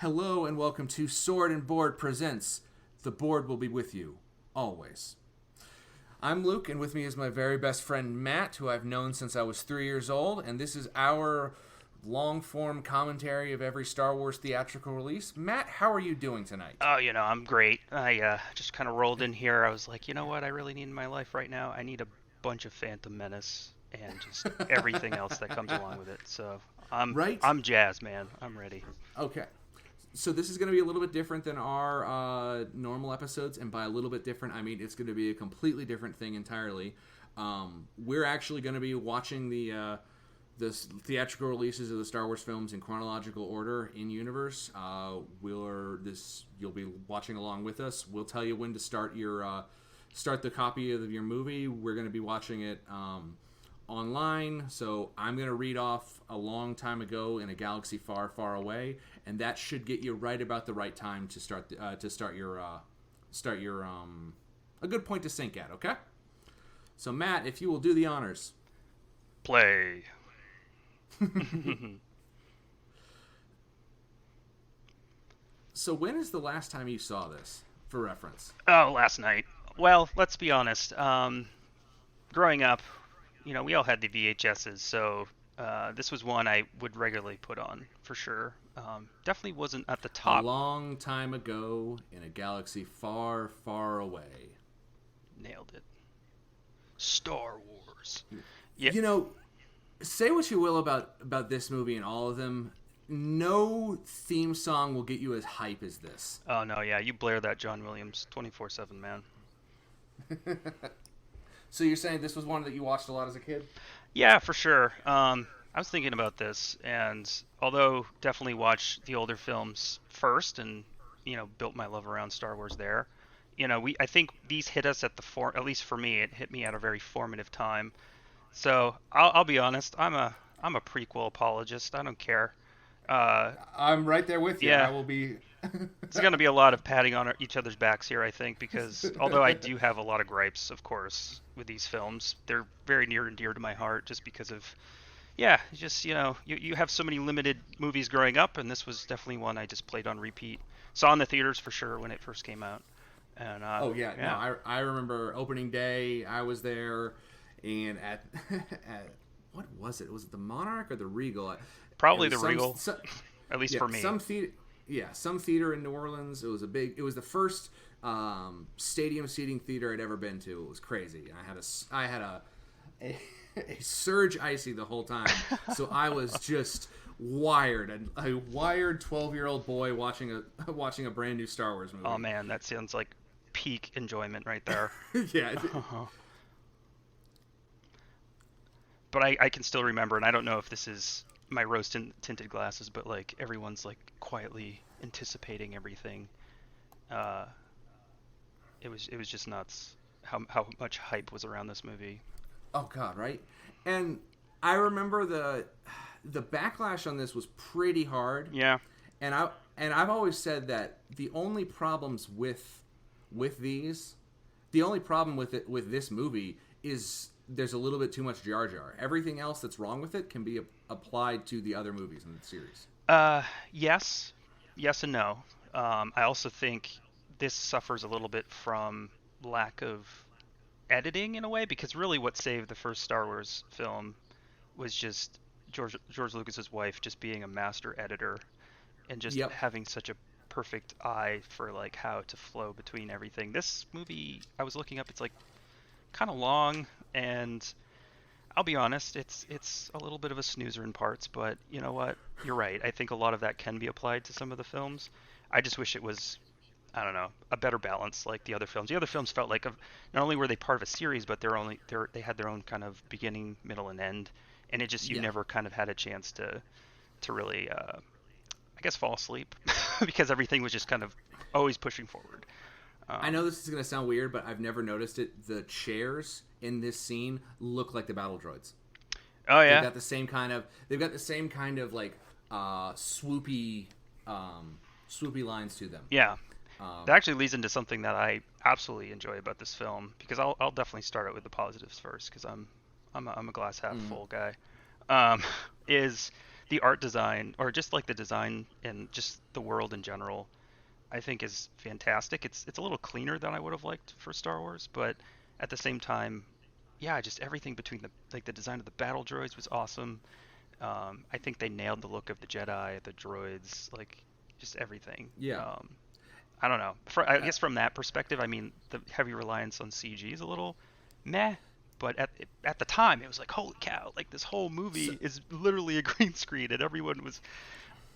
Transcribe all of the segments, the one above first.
Hello and welcome to Sword and Board presents The Board Will Be With You, Always. I'm Luke, and with me is my very best friend Matt, who I've known since I was 3 years old, and this is our long-form commentary of every Star Wars theatrical release. Matt, how are you doing tonight? Oh, I'm great. I just kind of rolled in here. I was like, you know what I really need in my life right now? I need a bunch of Phantom Menace and just everything else that comes along with it. So I'm Right? I'm jazzed, man. I'm ready. Okay. So this is going to be a little bit different than our normal episodes, and by a little bit different, I mean it's going to be a completely different thing entirely. We're actually going to be watching the theatrical releases of the Star Wars films in chronological order in universe. You'll be watching along with us. We'll tell you when to start the copy of your movie. We're going to be watching it online. So I'm going to read off a long time ago in a galaxy far, far away, and that should get you right about the right time to start your a good point to sync at. Okay. So Matt, if you will do the honors. Play. So when is the last time you saw this, for reference? Oh, last night. Well, let's be honest. Growing up, we all had the VHSs, so this was one I would regularly put on for sure. Definitely wasn't at the A top. long time ago in a galaxy far, far away. Nailed it. Star Wars. Yeah. Say what you will about this movie and all of them, no theme song will get you as hype as this. Oh no, yeah, you blare that John Williams 24/7, man. So you're saying this was one that you watched a lot as a kid? Yeah, for sure. I was thinking about this, and although definitely watched the older films first, and built my love around Star Wars there. I think these hit us at least for me, it hit me at a very formative time. So I'll be honest, I'm a prequel apologist. I don't care. Uh, I'm right there with you. I yeah, will be. it's going to be a lot of patting on each other's backs here, I think, because although I do have a lot of gripes, of course, with these films, they're very near and dear to my heart, just because of yeah, just you have so many limited movies growing up, and this was definitely one I just played on repeat. Saw in the theaters for sure when it first came out, and Oh yeah, no, yeah, I remember opening day. I was there, and at what was it? Was it the Monarch or the Regal? It probably was the Regal, at least yeah, for me. some theater in New Orleans. It was the first stadium seating theater I'd ever been to. It was crazy. And I had a surge icy the whole time, so I was just wired, a wired 12-year-old boy watching a brand new Star Wars movie. Oh man, that sounds like peak enjoyment right there. Yeah. But I can still remember, and I don't know if this is my rose tinted glasses, but like everyone's like quietly anticipating everything. Uh, it was just nuts how much hype was around this movie. Oh God, right? And I remember the backlash on this was pretty hard. Yeah. And I've always said that the only problems with these, the only problem with this movie is there's a little bit too much Jar Jar. Everything else that's wrong with it can be applied to the other movies in the series. Yes, yes and no. I also think this suffers a little bit from lack of editing in a way, because really what saved the first Star Wars film was just George Lucas's wife just being a master editor and just Yep. having such a perfect eye for like how to flow between everything. This movie, I was looking up, it's like kind of long, and I'll be honest, it's a little bit of a snoozer in parts, but you know what? You're right. I think a lot of that can be applied to some of the films. I just wish it was, I don't know, a better balance like the other films. The other films felt like not only were they part of a series, but they had their own kind of beginning, middle, and end, and it just you Yeah. never kind of had a chance to really, I guess, fall asleep because everything was just kind of always pushing forward. I know this is going to sound weird, but I've never noticed it. The chairs in this scene look like the battle droids. Oh They've yeah, got the same kind of like swoopy lines to them. yeah. Um, That actually leads into something that I absolutely enjoy about this film, because I'll definitely start out with the positives first, because I'm a glass half mm, full guy. Um, is the art design, or just like the design and just the world in general, I think is fantastic. It's a little cleaner than I would have liked for Star Wars, but at the same time, yeah, just everything between the design of the battle droids was awesome. I think they nailed the look of the Jedi, the droids, like just everything. Yeah. I don't know. I guess from that perspective, I mean, the heavy reliance on CG is a little meh, but at the time, it was like, holy cow! Like this whole movie is literally a green screen, and everyone was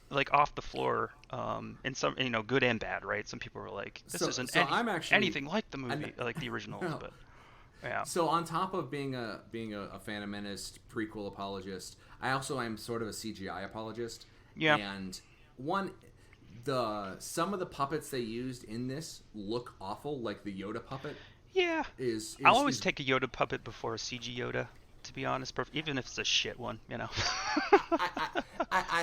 like off the floor. And some, good and bad, right? Some people were like, this isn't I'm actually anything like the movie, like the originals, no. but yeah. So on top of being a Phantom Menace prequel apologist, I also am sort of a CGI apologist. Yeah. And some of the puppets they used in this look awful, like the Yoda puppet. Yeah. I'll always take a Yoda puppet before a CG Yoda, to be honest, even if it's a shit one, I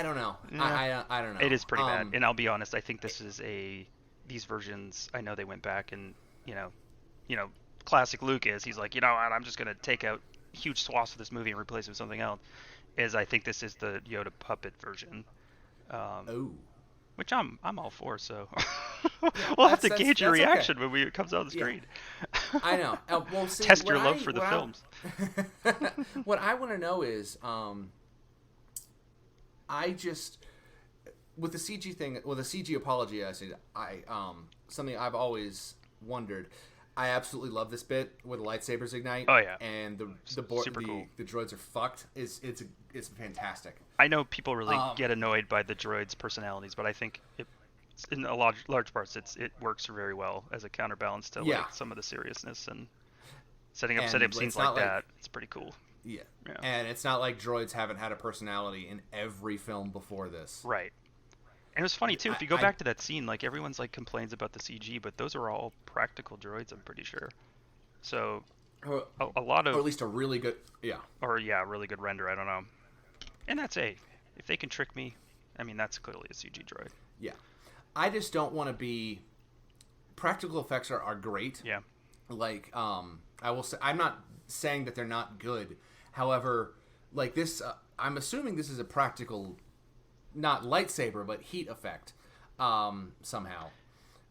don't know. Yeah. I don't know. It is pretty bad, and I'll be honest. I think this is these versions. I know they went back and classic Luke is. He's like, I'm just gonna take out huge swaths of this movie and replace it with something else. I think this is the Yoda puppet version. Which I'm all for. So we'll have to gauge your reaction when it comes on the screen. Yeah. I know. Well, see, test your love for the films. What I want to know is, I just with the CG thing, with the CG apology, something I've always wondered. I absolutely love this bit where the lightsabers ignite. Oh yeah, and the cool. the droids are fucked. It's fantastic. I know people really get annoyed by the droids' personalities, but I think in a large parts it works very well as a counterbalance to like some of the seriousness and setting up scenes like that. It's pretty cool. Yeah, and it's not like droids haven't had a personality in every film before this. Right. And it was funny too. If you go back to that scene, like everyone's like complains about the CG, but those are all practical droids. I'm pretty sure. So a lot of, or at least a really good, really good render. I don't know. And that's if they can trick me, I mean that's clearly a CG droid. Yeah, I just don't want to be. Practical effects are great. Yeah. Like I will say, I'm not saying that they're not good. However, like this, I'm assuming this is a practical. Not lightsaber, but heat effect somehow,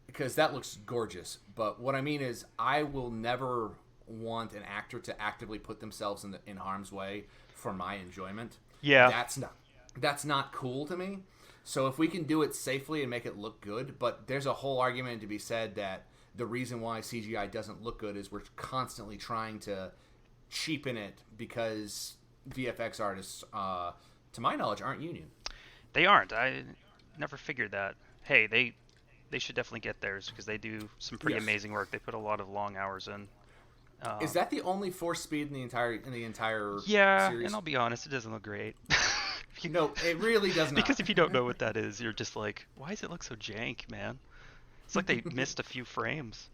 because that looks gorgeous. But what I mean is, I will never want an actor to actively put themselves in harm's way for my enjoyment. Yeah, that's not cool to me. So if we can do it safely and make it look good, but there's a whole argument to be said that the reason why CGI doesn't look good is we're constantly trying to cheapen it because VFX artists, to my knowledge, aren't union. They aren't. I never figured that. Hey, they should definitely get theirs because they do some pretty amazing work. They put a lot of long hours in. Is that the only force speed in the entire yeah, series? And I'll be honest, it doesn't look great. No, it really does not. Because if you don't know what that is, you're just like, why does it look so jank, man? It's like they missed a few frames.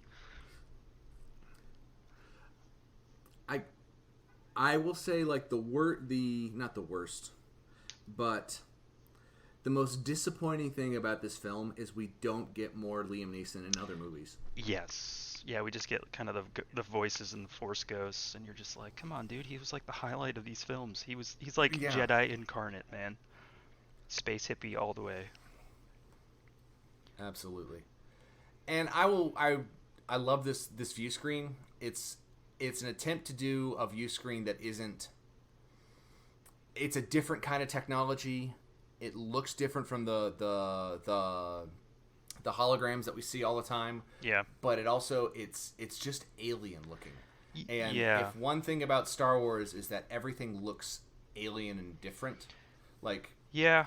I will say like not the worst, but the most disappointing thing about this film is we don't get more Liam Neeson in other movies. Yes. Yeah, we just get kind of the voices and the Force ghosts, and you're just like, come on, dude. He was like the highlight of these films. He's like Jedi incarnate, man. Space hippie all the way. Absolutely. And I love this view screen. It's an attempt to do a view screen that isn't. It's a different kind of technology. It looks different from the holograms that we see all the time. Yeah. But it also it's just alien looking. And yeah. If one thing about Star Wars is that everything looks alien and different, like yeah.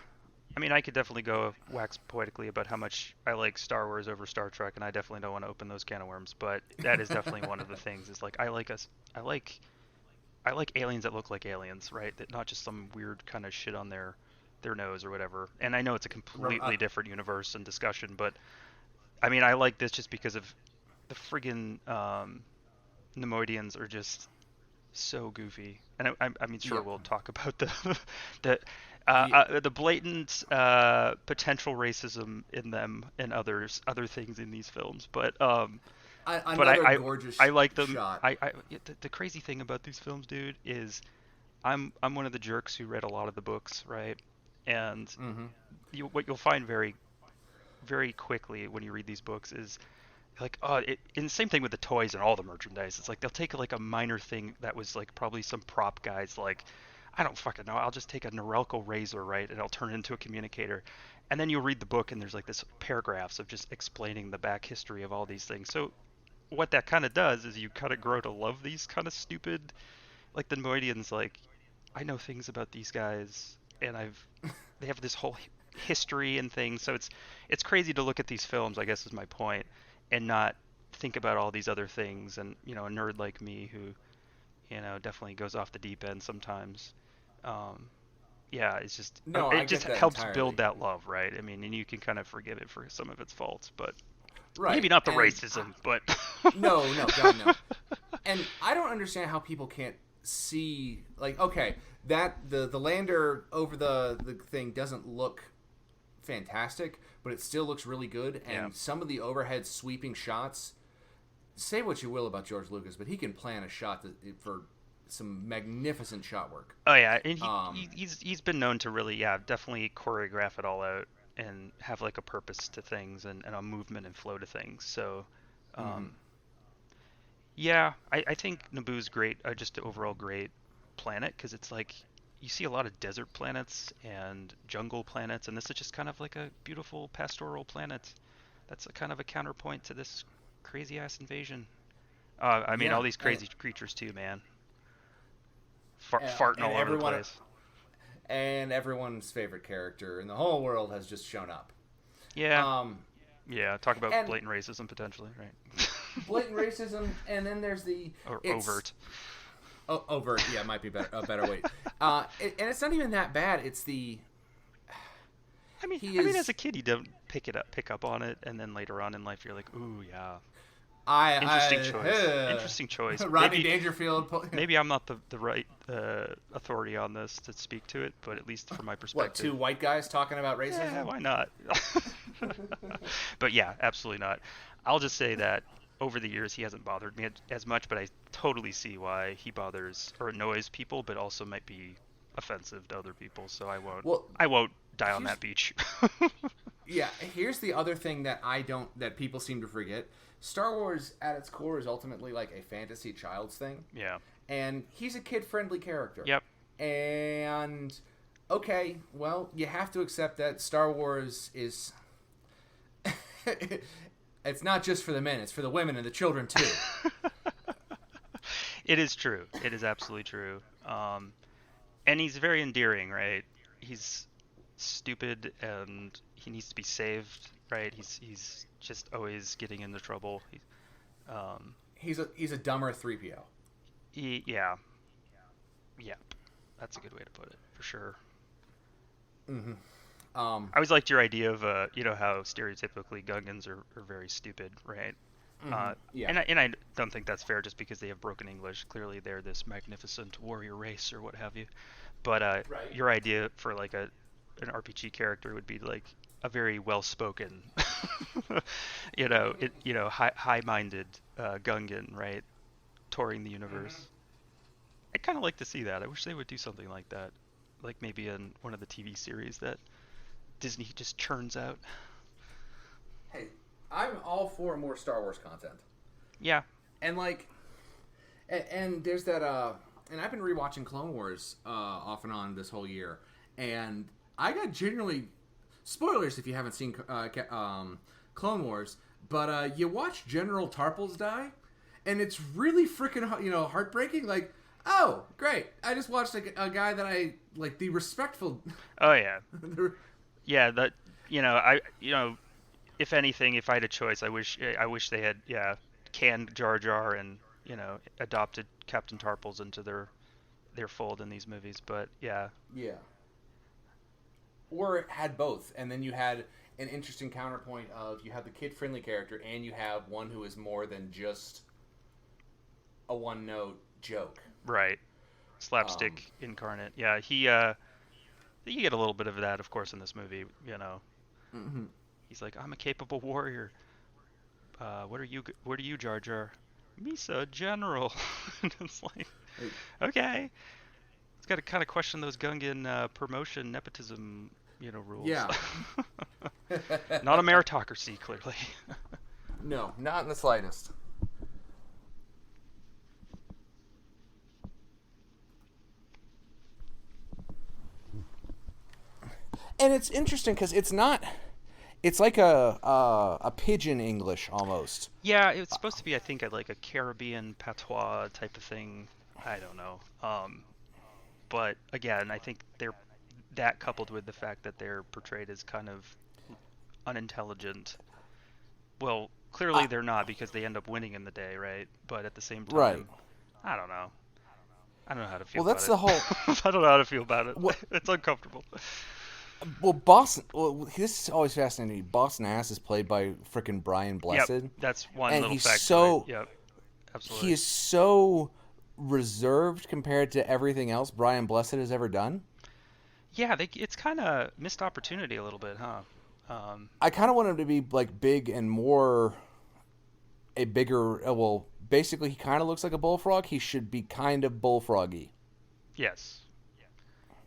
I mean, I could definitely go wax poetically about how much I like Star Wars over Star Trek, and I definitely don't want to open those can of worms. But that is definitely one of the things. Is like I like aliens that look like aliens, right? That not just some weird kind of shit on their nose or whatever. And I know it's a completely different universe and discussion, but I mean, I like this just because of the friggin' Nemoidians are just so goofy. And I mean, sure, we'll talk about the blatant potential racism in them and other things in these films, but gorgeous I like them. Shot. The crazy thing about these films, dude, is I'm one of the jerks who read a lot of the books, right? And Hmm. what you'll find very, very quickly when you read these books is like, oh, and the same thing with the toys and all the merchandise. It's like they'll take like a minor thing that was like probably some prop guys like, I don't fucking know. I'll just take a Norelco razor, right, and I'll turn it into a communicator. And then you'll read the book, and there's like this paragraphs of just explaining the back history of all these things. So what that kind of does is you kind of grow to love these kind of stupid, like the Moidians. Like, I know things about these guys, and they have this whole history and things. So it's crazy to look at these films, I guess is my point, and not think about all these other things. And a nerd like me who definitely goes off the deep end sometimes. Um, yeah, it's just No, I it just get that helps build entirely. that love, right? I mean, and you can kind of forgive it for some of its faults, but maybe Right. not the And racism, but no, no, God, no. And I don't understand how people can't see, like, okay, that the lander over the thing doesn't look fantastic, but it still looks really good. yeah. And some of the overhead sweeping shots, say what you will about George Lucas, but he can plan a shot for some magnificent shot work. Oh yeah, and Um, he's been known to really, yeah, definitely choreograph it all out and have like a purpose to things and a movement and flow to things. So, mhm. um, yeah, I think Naboo's great, just an overall great planet because it's like you see a lot of desert planets and jungle planets, and this is just kind of like a beautiful pastoral planet. That's a kind of a counterpoint to this crazy ass invasion. I mean, all Yeah, these crazy creatures too, man. Farting and all over the place. everyone's favorite character in the whole world has just shown up. Yeah, Um, yeah. Talk about and blatant racism potentially, right? blatant racism, and then there's the Or it's overt. overt. Yeah, might be a better way. And it's not even that bad. It's the he I mean, as is a kid, you don't pick up on it, and then later on in life, you're like, ooh, yeah, interesting choice, interesting choice. Rodney Dangerfield. Maybe I'm not the right authority on this to speak to it, but at least from my What, perspective, two white guys talking about yeah, racism? why not? But yeah, absolutely not. I'll just say that over the years he hasn't bothered me as much, but I totally see why he bothers or annoys people, but also might be offensive to other people. So Well, I won't die on here's that beach. yeah, here's the other thing that people seem to forget. Star Wars at its core is ultimately like a fantasy child's thing, Yeah. and he's a kid-friendly character. Yep. And okay, well, you have to accept that Star Wars is it's not just for the men, it's for the women and the children too. It is true. It is absolutely true. And he's very endearing, right? He's stupid and he needs to be saved, right? He's just always getting into trouble. Um, He's a dumber 3PO. yeah, yeah, that's a good way to put it for sure. Mhm. Um I always liked your idea of how stereotypically Gungans are very stupid, right? yeah. And I don't think that's fair just because they have broken English. Clearly, they're this magnificent warrior race or what have you. But Right. your idea for like an RPG character would be like a very well-spoken, high-minded Gungan, right? Touring the universe. I kind of like to see that. I wish they would do something like that, like maybe in one of the TV series that Disney just churns out. Hey, I'm all for more Star Wars content. Yeah. And like and there's that and I've been rewatching Clone Wars off and on this whole year, and I got genuinely spoilers if you haven't seen Clone Wars, but you watch General Tarpals die, and it's really freaking heartbreaking. Like, oh great, I just watched a guy that I like, the respectful. Oh yeah. Yeah, that if anything, if I had a choice, I wish they had canned Jar Jar and adopted Captain Tarpals into their fold in these movies. But yeah, Yeah, or it had both, and then you had an interesting counterpoint of you have the kid-friendly character, and you have one who is more than just a one-note joke. right, Um, slapstick incarnate. Yeah, you get a little bit of that, of course, in this movie. mhm. He's like, I'm a capable warrior. What are you? What are you, Jar Jar? Misa General. And it's like, Like, okay. It's got to kind of question those Gungan promotion nepotism, rules. Yeah. Not a meritocracy, clearly. No, not in the slightest. And it's interesting because it's not. It's like a pigeon English almost. Yeah, it's supposed to be, I think, like a Caribbean patois type of thing. I don't know. But again, I think they're that coupled with the fact that they're portrayed as kind of unintelligent. Well, clearly they're not because they end up winning in the day, right? But at the same time, Right. I don't know. I don't know how to feel Well, about that's it. the whole. I don't know how to feel about it. Well, It's uncomfortable. well, Boston. Well, this is always fascinating to me. Boston Ass is played by frickin' Brian Blessed. Yep, that's one and little he's fact. so. Yep, absolutely. He is so reserved compared to everything else Brian Blessed has ever done. Yeah, it's kind of missed opportunity a little bit, huh? I kind of want him to be like big and more a bigger. Well, basically, he kind of looks like a bullfrog. He should be kind of bullfroggy. Yes.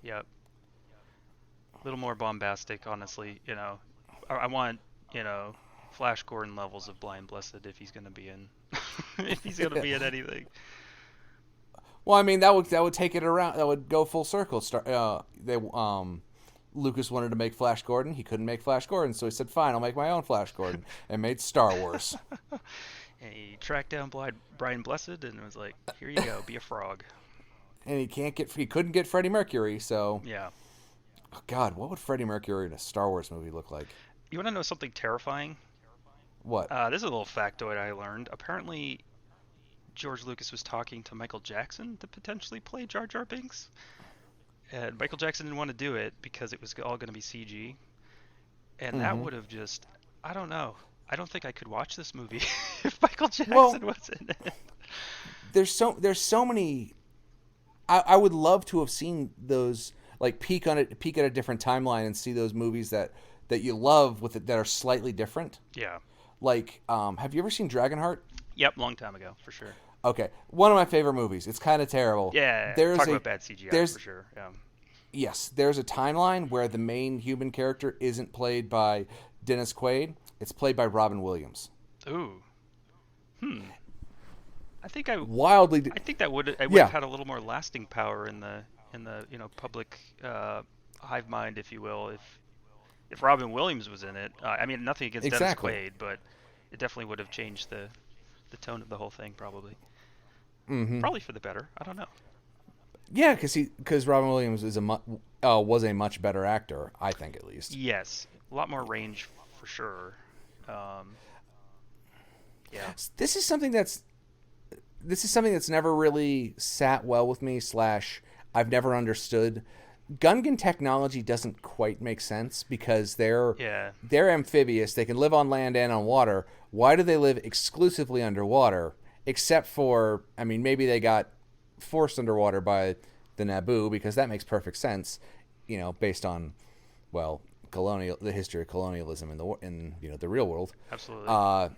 Yep. A little more bombastic, honestly. I want Flash Gordon levels of Blind Blessed if he's gonna be in, if he's gonna be in anything. Well, I mean that would take it around. That would go full circle. Lucas wanted to make Flash Gordon. He couldn't make Flash Gordon, so he said, "Fine, I'll make my own Flash Gordon," and made Star Wars. And he tracked down Brian Blessed and was like, "Here you go, be a frog." And he couldn't get Freddie Mercury, so Yeah. oh God, what would Freddie Mercury in a Star Wars movie look like? You want to know something terrifying? What? This is a little factoid I learned. Apparently, George Lucas was talking to Michael Jackson to potentially play Jar Jar Binks. And Michael Jackson didn't want to do it because it was all going to be CG. And that would have just, I don't know. I don't think I could watch this movie if Michael Jackson was in it. There's so many. I would love to have seen those, like peek at a different timeline and see those movies that you love with it that are slightly different. Yeah. Like, have you ever seen Dragonheart? Yep, long time ago, for sure. Okay, one of my favorite movies. It's kind of terrible. Yeah, talk about bad CGI for sure. Yeah. Yes, there's a timeline where the main human character isn't played by Dennis Quaid. It's played by Robin Williams. Ooh. I think that would have had a little more lasting power in the public hive mind, if you will, if Robin Williams was in it. I mean, nothing against Dennis Quaid, but it definitely would have changed the tone of the whole thing, probably. Mm-hmm. Probably for the better. I don't know. Yeah, because Robin Williams was a much better actor, I think, at least. Yes, a lot more range for sure. Yeah. This is something that's never really sat well with me. / I've never understood. Gungan technology doesn't quite make sense because they're amphibious. They can live on land and on water. Why do they live exclusively underwater? Except for, I mean, maybe they got forced underwater by the Naboo, because that makes perfect sense, based on, well, the history of colonialism in the real world. Absolutely.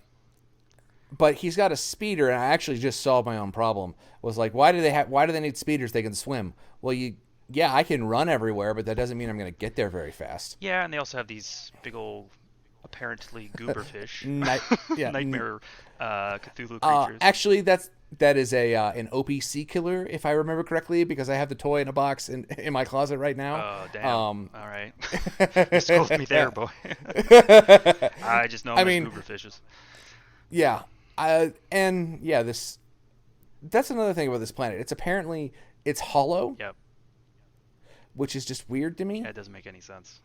But he's got a speeder, and I actually just solved my own problem. Was like, why do they need speeders? They can swim. Well, yeah, I can run everywhere, but that doesn't mean I'm going to get there very fast. Yeah, and they also have these big old, apparently gooberfish, nightmare Cthulhu creatures. Actually, that is an OPC killer, if I remember correctly, because I have the toy in a box in my closet right now. Oh, damn. All right. You scolded me there, boy. I just know I'm gooberfishes. Yeah. That's another thing about this planet. It's hollow. Yep. Which is just weird to me. Yeah, it doesn't make any sense.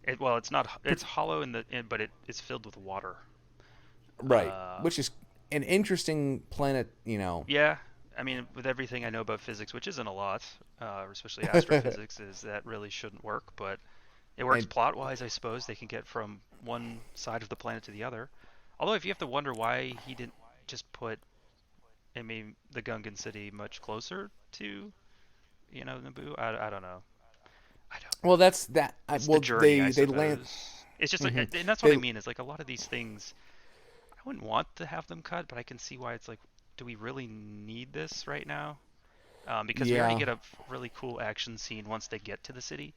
It's not. It's hollow but it is filled with water. Right. Which is an interesting planet, Yeah. I mean, with everything I know about physics, which isn't a lot, especially astrophysics, is that really shouldn't work, but it works plot-wise, I suppose. They can get from one side of the planet to the other. Although, if you have to wonder why he didn't just put, the Gungan city much closer to, Naboo, I don't know. Well, that's that. It's well, the journey, they land. It's just like, and that's what I mean. Is like a lot of these things, I wouldn't want to have them cut, but I can see why it's like, do we really need this right now? because we already Yeah. get a really cool action scene once they get to the city.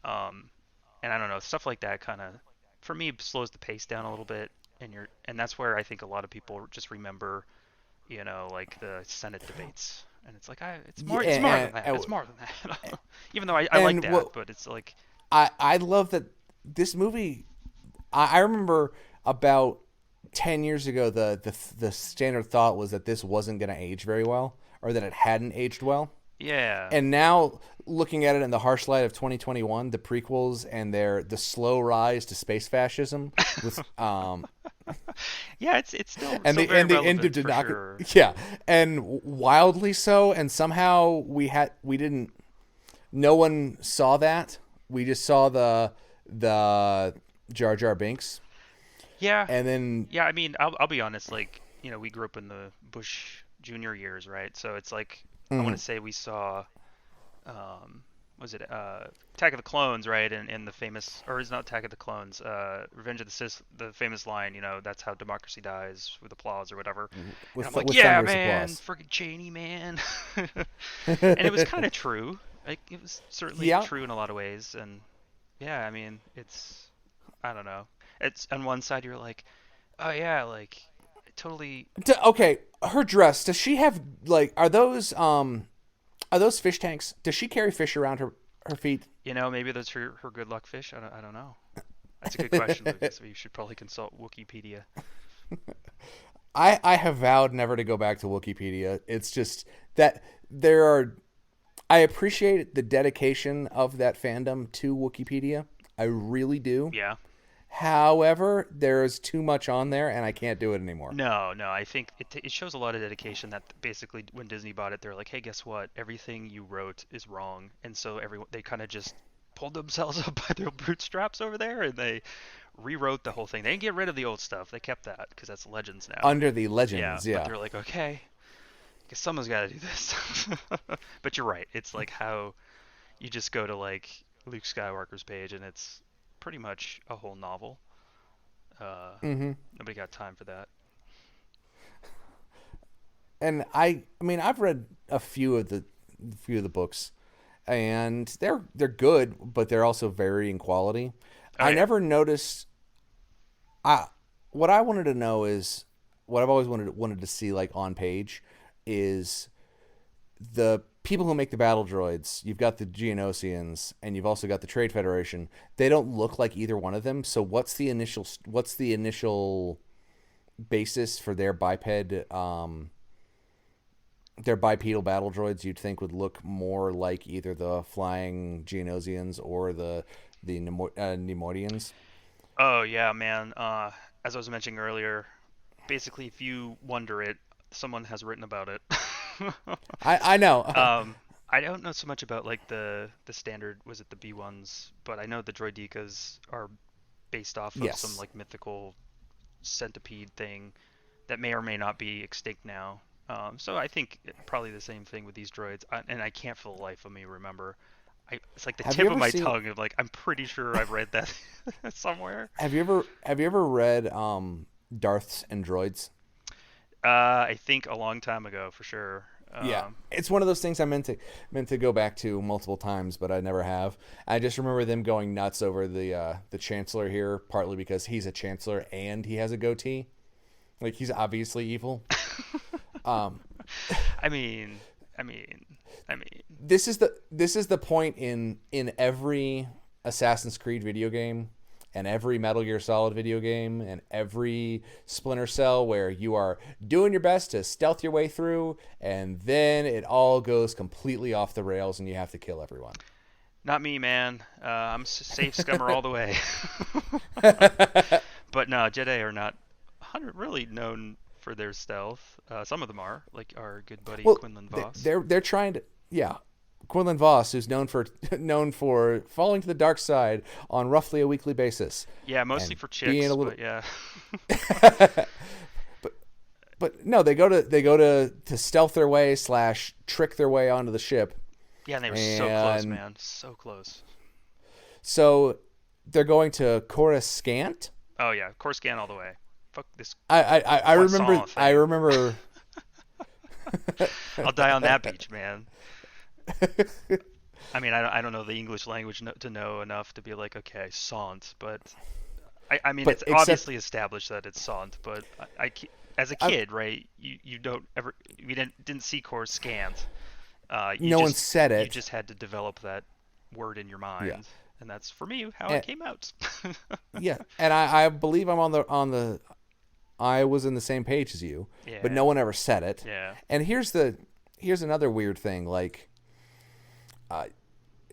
Um, and I don't know, stuff like that kind of, for me, slows the pace down a little bit, and that's where I think a lot of people just remember, like the Senate debates, and it's like Yeah, it's more than that, it's more than that. Even though I like and that, what but it's like, I love that this movie. I remember about 10 years ago, the standard thought was that this wasn't going to age very well, or that it hadn't aged well. yeah, And now, looking at it in the harsh light of 2021, the prequels and the slow rise to space fascism with yeah, it's still and still the very and the end of relevant for democracy, sure. yeah, and wildly so. And somehow we didn't. No one saw that. We just saw the Jar Jar Binks, Yeah, and then yeah. I mean, I'll be honest. Like, we grew up in the Bush Junior years, right? So it's like I want mhm, to say we saw, was it Attack of the Clones, right? And the famous, or is not Attack of the Clones, Revenge of the Sith, the famous line, that's how democracy dies with applause or whatever. And I'm like, with yeah, thunderous man, applause. freaking Cheney, man. And it was kind of true. Like, it was certainly Yeah. true in a lot of ways. And yeah, I mean, I don't know. It's on one side you're like, oh yeah, like totally. Okay, her dress. Does she have like? Are those fish tanks? Does she carry fish around her feet? Maybe that's her good luck fish. I don't know. That's a good question, Lucas. You should probably consult Wikipedia. I have vowed never to go back to Wikipedia. It's just that there are. I appreciate the dedication of that fandom to Wikipedia. I really do. Yeah. However, there's too much on there, and I can't do it anymore. No, no. I think it shows a lot of dedication. That basically, when Disney bought it, they're like, hey, guess what? Everything you wrote is wrong, and so they kind of just pulled themselves up by their bootstraps over there, and they rewrote the whole thing. They didn't get rid of the old stuff. They kept that because that's Legends now. Under the Yeah, Legends, but yeah. they're like, okay, guess someone's got to do this. But you're right. It's like how you just go to like Luke Skywalker's page, and it's pretty much a whole novel. Hmm. Nobody got time for that. And I mean, I've read a few of the books, and they're good, but they're also varying quality. Oh I yeah. never noticed. I What I wanted to know is what I've always wanted to see like on page is the people who make the battle droids. You've got the Geonosians, and you've also got the Trade Federation. They don't look like either one of them. So what's the initial basis for their their bipedal battle droids? You'd think would look more like either the flying Geonosians or the Neimoidians. Oh yeah, man. As I was mentioning earlier, basically, if you wonder it, someone has written about it. I know. I don't know so much about like the standard, was it the B ones, but I know the Droidekas are based off of some Yes. like mythical centipede thing that may or may not be extinct now. So I think probably the same thing with these droids, and I can't for the life of me remember. It's like the Have you tip of ever my seen? tongue of like I'm pretty sure I've read that somewhere. Have you ever read Darths and Droids? I think a long time ago for sure. Yeah, it's one of those things I meant to go back to multiple times, but I never have. I just remember them going nuts over the Chancellor here, partly because he's a Chancellor and he has a goatee. Like he's obviously evil. Um, I mean, I mean, I mean. this is the point in every Assassin's Creed video game and every Metal Gear Solid video game and every Splinter Cell where you are doing your best to stealth your way through, and then it all goes completely off the rails and you have to kill everyone. Not me, man. I'm safe scummer all the way. But no, Jedi are not really known for their stealth. Some of them are, like our good buddy Well, Quinlan Voss. they're trying to, yeah. Quinlan Voss, who's known for falling to the dark side on roughly a weekly basis, Yeah, mostly and for being chicks, a little. but yeah. But no, they go to stealth their way / trick their way onto the ship, Yeah, and they were so close, and man. So close. so they're going to Coruscant. Oh yeah, Coruscant all the way. Fuck this I croissant remember thing. I'll die on that beach, man. I mean, I don't know the English language to know enough to be like, okay, sant, but I mean, But it's except obviously established that it's sant, but as a kid, right, you don't ever, we didn't see core scant. No one said it. You just had to develop that word in your mind. Yeah. And that's, for me, how it came out. Yeah, and I believe I'm on the I was in the same page as you, but no one ever said it. Yeah. And here's another weird thing. Like,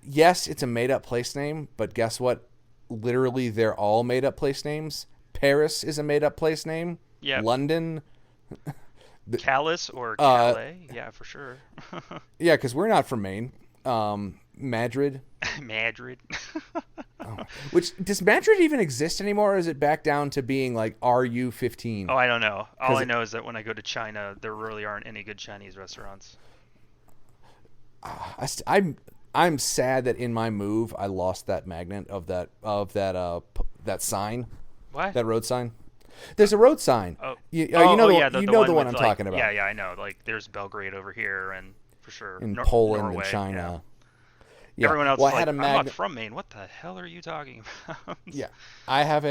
yes, it's a made up place name, but guess what? Literally, they're all made up place names. Paris is a made up place name. Yeah. London. Callus or Calais, yeah, for sure. Yeah, because we're not from Maine. Madrid. Madrid. Which, does Madrid even exist anymore, or is it back down to being like RU15? Oh, I don't know. All I know is that when I go to China, there really aren't any good Chinese restaurants. I'm sad that in my move I lost that magnet of that sign. What? That road sign. There's a road sign. You know the one I'm talking about. Yeah, I know. Like, there's Belgrade over here, and for sure in Poland Norway, and China. Yeah. Yeah. Everyone else well, is I like, had I'm not from Maine. What the hell are you talking about? Yeah, I had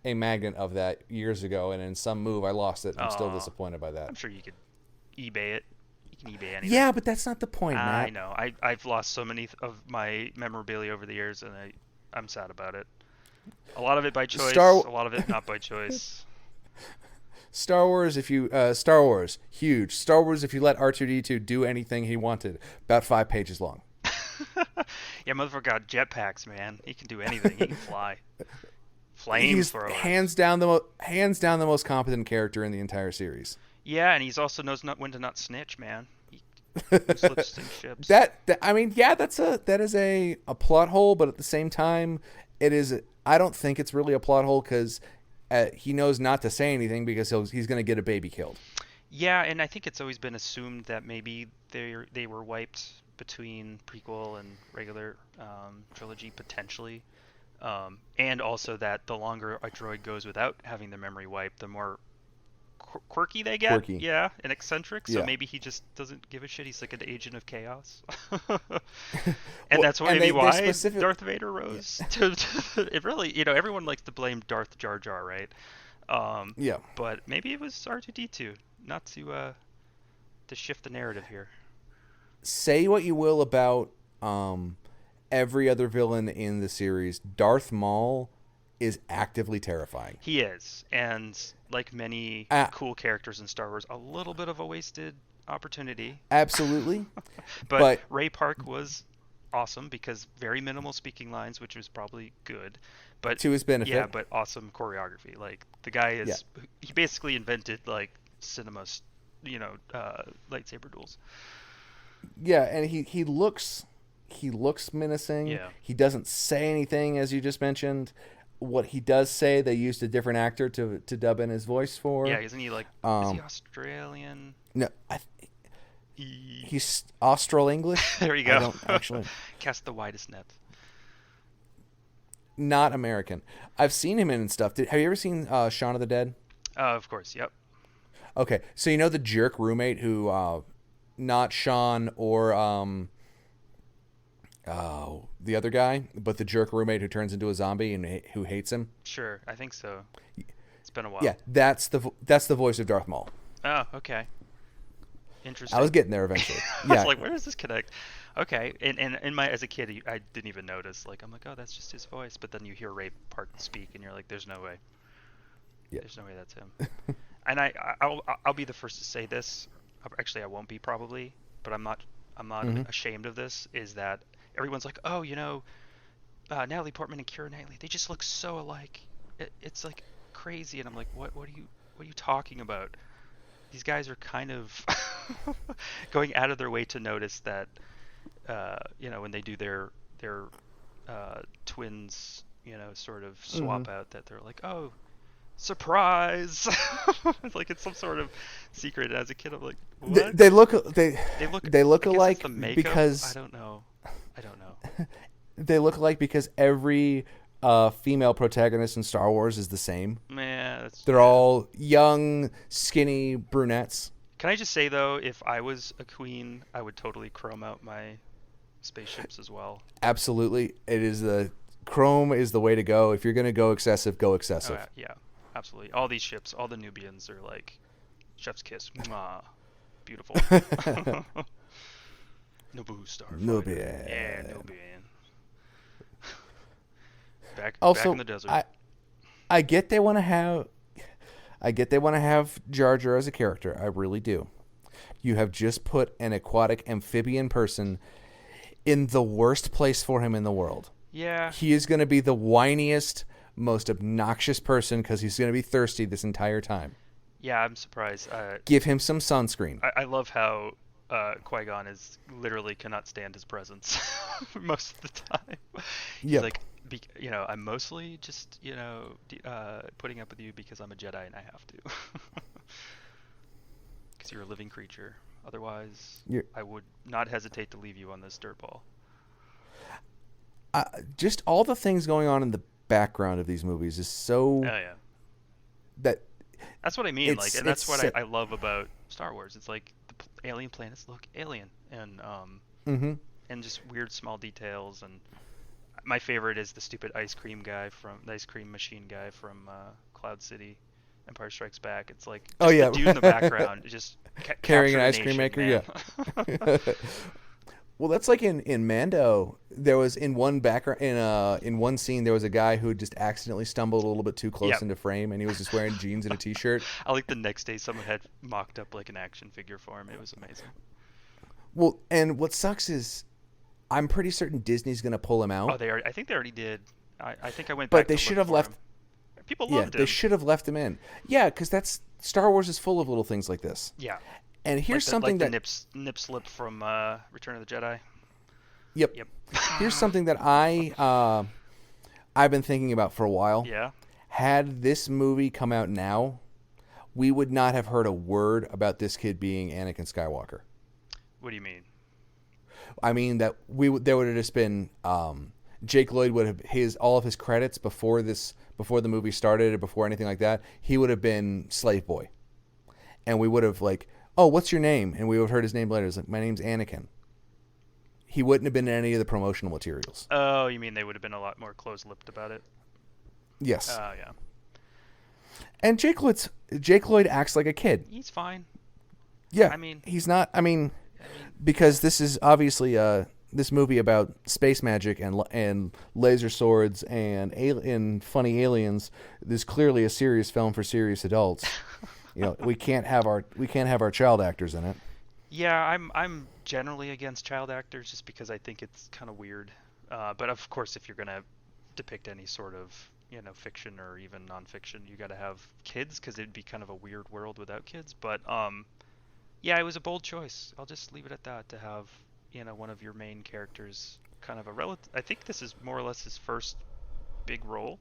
a magnet of that years ago, and in some move I lost it. I'm still disappointed by that. I'm sure you could eBay it. You can eBay anything. Yeah, but that's not the point, Matt. I know. I've lost so many of my memorabilia over the years, and I'm sad about it. A lot of it by choice. A lot of it not by choice. Star Wars, huge. Star Wars, if you let R2-D2 do anything he wanted, about 5 pages long. Yeah, motherfucker got jetpacks, man. He can do anything. He can fly. Flamethrower. Hands down the most competent character in the entire series. Yeah, and he's also knows when to not snitch, man. He slips in ships. That is a plot hole, but at the same time, it is. I don't think it's really a plot hole because he knows not to say anything because he's going to get a baby killed. Yeah, and I think it's always been assumed that maybe they were wiped between prequel and regular trilogy potentially, and also that the longer a droid goes without having the memory wiped, the more quirky they get. Yeah, and eccentric. So maybe he just doesn't give a shit. He's like an agent of chaos. And that's maybe why Darth Vader rose to it. Really, everyone likes to blame Darth Jar Jar, right? Yeah, but maybe it was R2-D2, not to shift the narrative here. Say what you will about every other villain in the series, Darth Maul is actively terrifying. He is, and like many cool characters in Star Wars, a little bit of a wasted opportunity. Absolutely. but Ray Park was awesome because very minimal speaking lines, which was probably good. But to his benefit. Yeah, but awesome choreography. Like, the guy he basically invented like cinema, lightsaber duels. Yeah, and he looks menacing. Yeah. He doesn't say anything, as you just mentioned. What he does say, they used a different actor to dub in his voice for. Yeah, isn't he is he Australian? No, he's Austral-English. There you go. I don't actually cast the widest net. Not American. I've seen him in stuff. Have you ever seen Shaun of the Dead? Of course, yep. Okay, so you know the jerk roommate who, not Sean or the other guy, but the jerk roommate who turns into a zombie and who hates him? Sure, I think so. It's been a while. Yeah, that's the voice of Darth Maul. Oh, okay. Interesting. I was getting there eventually. I was like, where does this connect? Okay, and as a kid, I didn't even notice. Like, I'm like, oh, that's just his voice. But then you hear Ray Park speak, and you're like, there's no way. Yeah. There's no way that's him. And I'll be the first to say this. Actually, I won't be probably, but I'm not ashamed of this. Is that everyone's like, oh, Natalie Portman and Keira Knightley, they just look so alike. It's like crazy, and I'm like, what are you talking about? These guys are kind of going out of their way to notice that, when they do their twins, sort of swap out, that they're like, oh, surprise! It's like it's some sort of secret. As a kid, I'm like, what? They look alike because I don't know. They look alike because every female protagonist in Star Wars is the same. Man, They're all young, skinny brunettes. Can I just say though, if I was a queen, I would totally chrome out my spaceships as well. Absolutely, chrome is the way to go. If you're gonna go excessive, go Oh, excessive. yeah, absolutely. All these ships, all the Nubians are like chef's kiss. Mwah. Beautiful. Naboo Starfighter. Nubian. Yeah, Nubian. Back Also, in the desert. I get they want to have Jar Jar as a character. I really do. You have just put an aquatic amphibian person in the worst place for him in the world. Yeah. He is going to be the whiniest, most obnoxious person because he's going to be thirsty this entire time. Yeah, I'm surprised. Give him some sunscreen. I love how Qui-Gon is literally cannot stand his presence most of the time. He's Yep. like, I'm mostly just, putting up with you because I'm a Jedi and I have to. Because you're a living creature. Otherwise, I would not hesitate to leave you on this dirt ball. Just all the things going on in the background of these movies is so... Oh, yeah. That's what I mean. And that's what I love about Star Wars. It's like the alien planets look alien, and and just weird small details. And my favorite is the stupid ice cream machine guy from Cloud City, Empire Strikes Back. It's like the dude in the background just carrying an ice cream maker. Man. Yeah. Well, that's like in Mando. There was in one scene there was a guy who just accidentally stumbled a little bit too close into frame, and he was just wearing jeans and a t-shirt. I like the next day someone had mocked up like an action figure for him. It was amazing. Well, and what sucks is I'm pretty certain Disney's going to pull him out. Oh, they are. I think they already did. I think I went but back. But they should have left. People loved him. They should have left him in. Yeah, because that's Star Wars is full of little things like this. Yeah. And here's something the nip slip from Return of the Jedi. Yep. Here's something that I've been thinking about for a while. Yeah. Had this movie come out now, we would not have heard a word about this kid being Anakin Skywalker. What do you mean? I mean that there would have just been Jake Lloyd would have all of his credits before the movie started or before anything like that. He would have been Slave Boy, and we would have like, oh, what's your name? And we would have heard his name later. It's like, my name's Anakin. He wouldn't have been in any of the promotional materials. Oh, you mean they would have been a lot more close-lipped about it? Yes. Oh, yeah. And Jake Lloyd acts like a kid. He's fine. Yeah. I mean, he's not. I mean, because this is obviously this movie about space magic and laser swords and funny aliens. This is clearly a serious film for serious adults. We can't have our child actors in it. Yeah, I'm generally against child actors just because I think it's kind of weird. But of course, if you're gonna depict any sort of fiction or even nonfiction, you got to have kids because it'd be kind of a weird world without kids. But yeah, it was a bold choice. I'll just leave it at that. To have one of your main characters kind of a relative. I think this is more or less his first big role.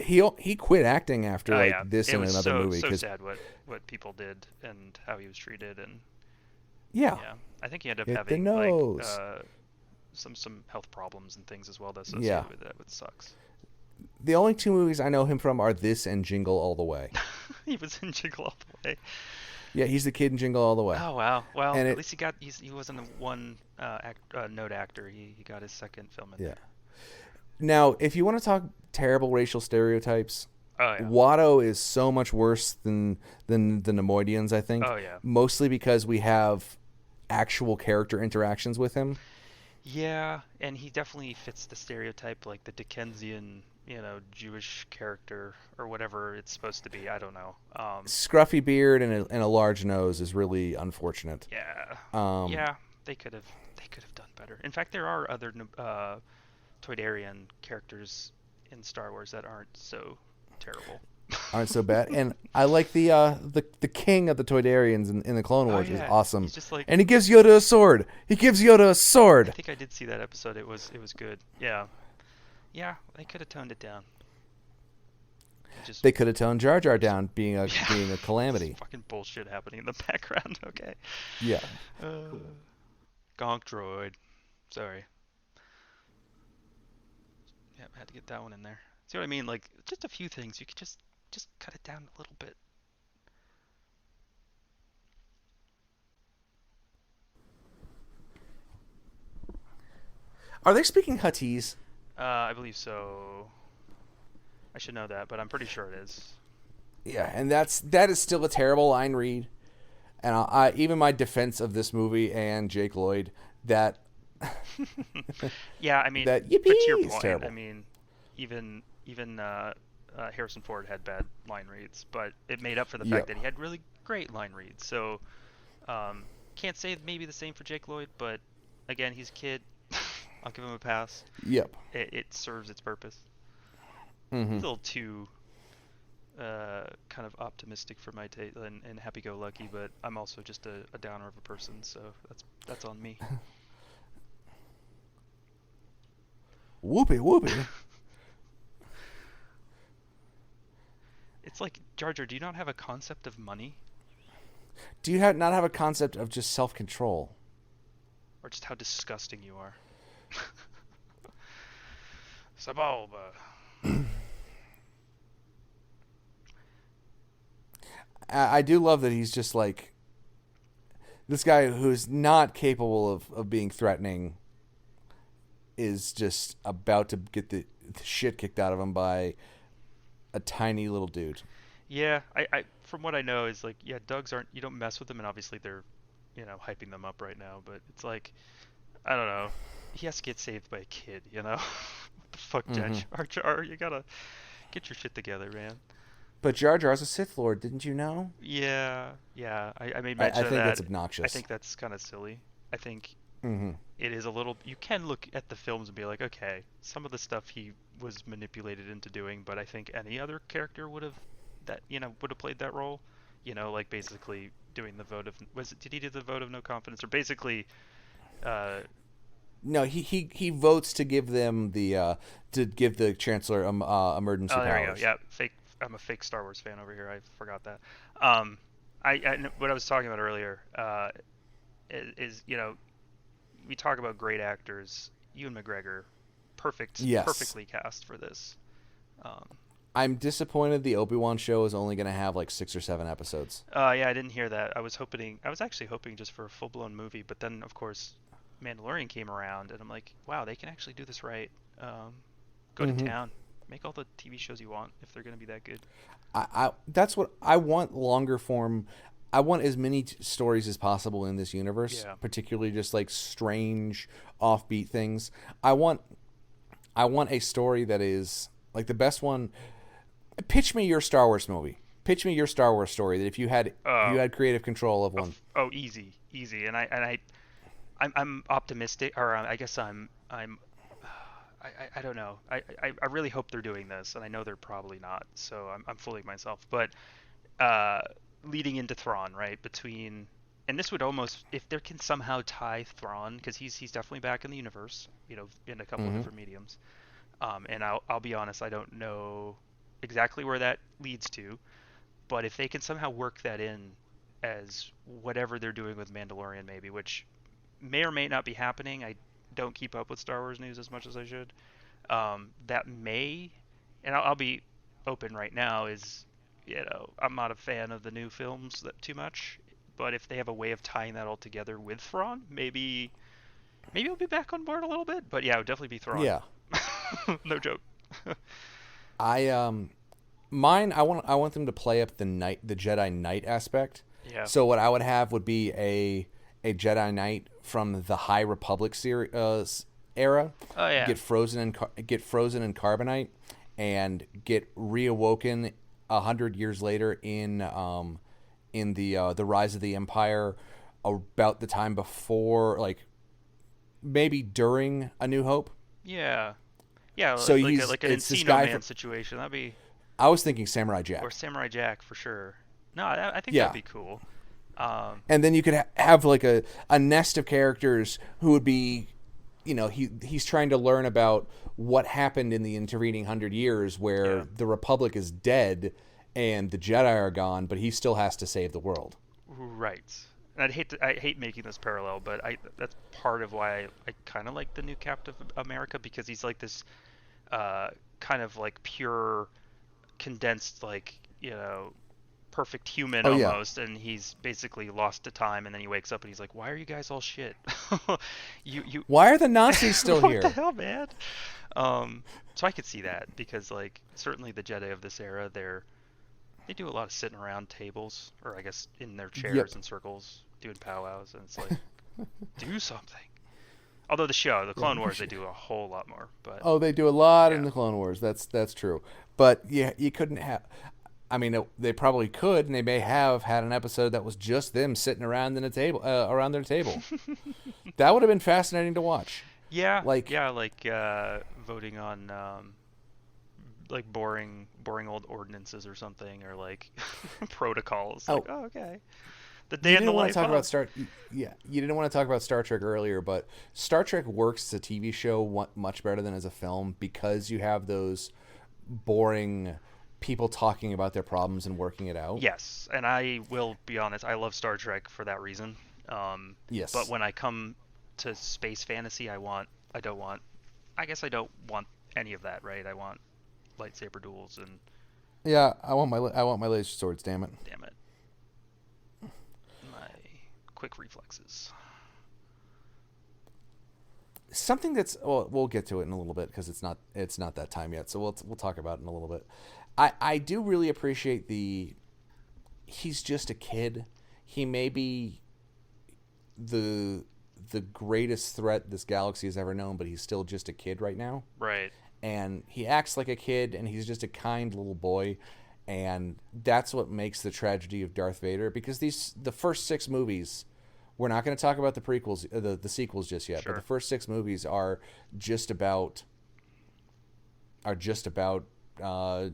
He quit acting after this and another movie. It was so sad what people did and how he was treated, and yeah, I think he ended up having some health problems and things as well that associated with that, which sucks. The only two movies I know him from are this and Jingle All the Way. He was in Jingle All the Way. Yeah, he's the kid in Jingle All the Way. Oh wow! Well, and at least he wasn't a one note actor. He got his second film in there. Now, if you want to talk terrible racial stereotypes, Watto is so much worse than the Nemoidians, I think. Oh yeah. Mostly because we have actual character interactions with him. Yeah, and he definitely fits the stereotype, like the Dickensian, Jewish character or whatever it's supposed to be. I don't know. Scruffy beard and a large nose is really unfortunate. Yeah. Yeah, they could have done better. In fact, there are other Toydarian characters in Star Wars that aren't so terrible. Aren't so bad. And I like the king of the Toydarians in the Clone Wars is awesome. He's just like, and he gives Yoda a sword. I think I did see that episode. It was good. Yeah. Yeah, they could have toned it down. They could have toned Jar Jar down being a calamity. Fucking bullshit happening in the background. Okay. Yeah. Gonk droid. Sorry. Yeah, I had to get that one in there. See what I mean? Like, just a few things. You could just just cut it down a little bit. Are they speaking Huttese? I believe so. I should know that, but I'm pretty sure it is. Yeah, and that is still a terrible line read. And I even my defense of this movie and Jake Lloyd, that Yeah, I mean, that but to your yippee is point, terrible. I mean, even Harrison Ford had bad line reads, but it made up for the fact Yep. that he had really great line reads. So can't say maybe the same for Jake Lloyd, but again, he's a kid. I'll give him a pass. Yep. It serves its purpose. Mm-hmm. It's a little too kind of optimistic for my taste and happy-go-lucky, but I'm also just a downer of a person, so that's on me. Whoopee whoopee. It's like, Jar Jar, do you not have a concept of money? Do you not have a concept of just self-control? Or just how disgusting you are? Sabalba. I do love that he's just like this guy who's not capable of being threatening is just about to get the shit kicked out of him by a tiny little dude. Yeah, I from what I know is like, yeah, Dougs aren't, you don't mess with them, and obviously they're, hyping them up right now, but it's like, I don't know, he has to get saved by a kid, you know? What the fuck, Jar Jar, you gotta get your shit together, man. But Jar Jar's a Sith Lord, didn't you know? Yeah, yeah, I made I mention of think that. that's I obnoxious. think that's kind of silly. I think Mm-hmm. it is a little, you can look at the films and be like, okay, some of the stuff he was manipulated into doing, but I think any other character would have played that role, like basically doing the vote of, did he do the vote of no confidence, or basically uh No, he votes to give them the Chancellor emergency oh, there you go. powers. Yeah, fake. I'm a fake Star Wars fan over here. I forgot that. What I was talking about earlier is we talk about great actors. Ewan McGregor, Yes. perfectly cast for this. Um, I'm disappointed the Obi-Wan show is only going to have like 6 or 7 episodes. yeah, I didn't hear that. I was actually hoping just for a full-blown movie, but then of course Mandalorian came around, and I'm like, wow, they can actually do this right. Go to town. Make all the TV shows you want if they're going to be that good. That's what I want. Longer form. I want as many stories as possible in this universe, Yeah. particularly just like strange, offbeat things. I want a story that is like the best one. Pitch me your Star Wars movie. Pitch me your Star Wars story that if you had creative control of one. Easy, and I'm optimistic, or I guess I don't know. I really hope they're doing this, and I know they're probably not, so I'm fooling myself. But leading into Thrawn, right? And this would almost, if there can somehow tie Thrawn, because he's definitely back in the universe, in a couple of different mediums. And I'll be honest, I don't know exactly where that leads to, but if they can somehow work that in as whatever they're doing with Mandalorian, maybe, which may or may not be happening. I don't keep up with Star Wars news as much as I should. That may, and I'll be open right now, is, I'm not a fan of the new films that too much, but if they have a way of tying that all together with Thrawn, maybe I'll be back on board a little bit. But yeah, it would definitely be Thrawn. Yeah. No joke. Mine, I want them to play up the Jedi Knight aspect. Yeah. So what I would have would be a Jedi Knight from the High Republic era. Oh yeah. Get frozen in carbonite and get reawoken 100 years later in the Rise of the Empire, about the time before, like maybe during A New Hope. Yeah. Yeah. So like an it's this Encino guy Man situation. That'd be. I was thinking Samurai Jack. Or Samurai Jack for sure. No, I think Yeah. that'd be cool. And then you could have like a nest of characters who would be, he's trying to learn about what happened in the intervening 100 years where the Republic is dead and the Jedi are gone, but he still has to save the world. Right. And I hate making this parallel, but that's part of why I kind of like the new Captain America, because he's like this kind of like pure condensed like you know, perfect human Oh yeah. almost, and he's basically lost to time, and then he wakes up and he's like, "Why are you guys all shit? you Why are the Nazis still what the here? hell, man?" Um, so I could see that because like certainly the Jedi of this era, they do a lot of sitting around tables, or I guess in their Yep. chairs in circles doing powwows, and it's like, do something. Although the Yeah. Clone Wars, they do a whole lot more, but Oh, they do a lot in yeah. the Clone Wars. That's true. But yeah, you couldn't have. I mean, they probably could, and they may have had an episode that was just them sitting around in a table, around their table. That would have been fascinating to watch. Yeah, Like, yeah, like voting on like boring old ordinances or something, or like protocols. Like, oh, oh, okay, the you day in the didn't want to life talk about of. Yeah, you didn't want to talk about Star Trek earlier, but Star Trek works as a TV show much better than as a film because you have those boring people talking about their problems and working it out. Yes, and I will be honest, I love Star Trek for that reason. But Yes. when I come to space fantasy, I don't want, I guess I don't want any of that, right? I want lightsaber duels and Yeah, I want my laser swords. Damn it. damn it, my quick reflexes. Something that's well, we'll get to it in a little bit because it's not that time yet. So we'll talk about it in a little bit. I do really appreciate the he's just a kid. He may be the greatest threat this galaxy has ever known, but he's still just a kid right now. Right. And he acts like a kid, and he's just a kind little boy. And that's what makes the tragedy of Darth Vader, because the first 6 movies, we're not going to talk about the prequels, the sequels just yet, Sure. but the first 6 movies are just about Anakin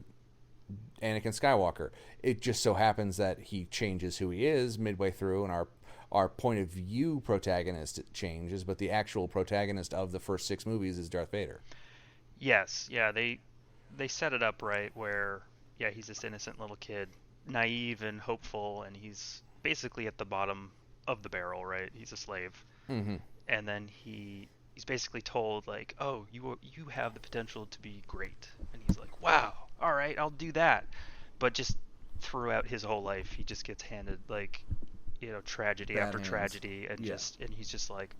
Skywalker. It just so happens that he changes who he is midway through, and our point of view protagonist changes, but the actual protagonist of the first 6 movies is Darth Vader. Yes, yeah, they set it up right where yeah, he's this innocent little kid, naive and hopeful, and he's basically at the bottom of the barrel, right? He's a slave. Mm-hmm. And then he's basically told like, "Oh, you have the potential to be great." And he's like, "Wow. All right, I'll do that." But just throughout his whole life, he just gets handed like, you know, tragedy Bad after hands. tragedy, and Yeah. and he's just like,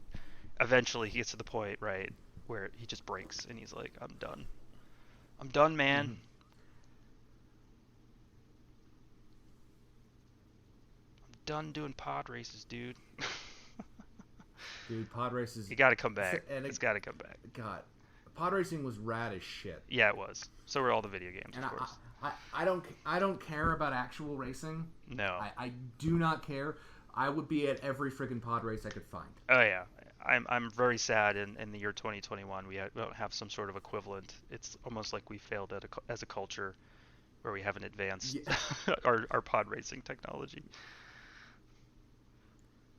eventually he gets to the point, right, where he just breaks and he's like, "I'm done. I'm done, man. Mhm. I'm done doing pod races, dude." Dude, pod races. You got to come back. And It's got to come back. God, pod racing was rad as shit. Yeah, it was. So were all the video games, And of course. I don't care about actual racing. No. I do not care. I would be at every freaking pod race I could find. Oh yeah, I'm very sad in the year 2021 we don't have some sort of equivalent. It's almost like we failed as a culture, where we haven't advanced Yeah. our pod racing technology.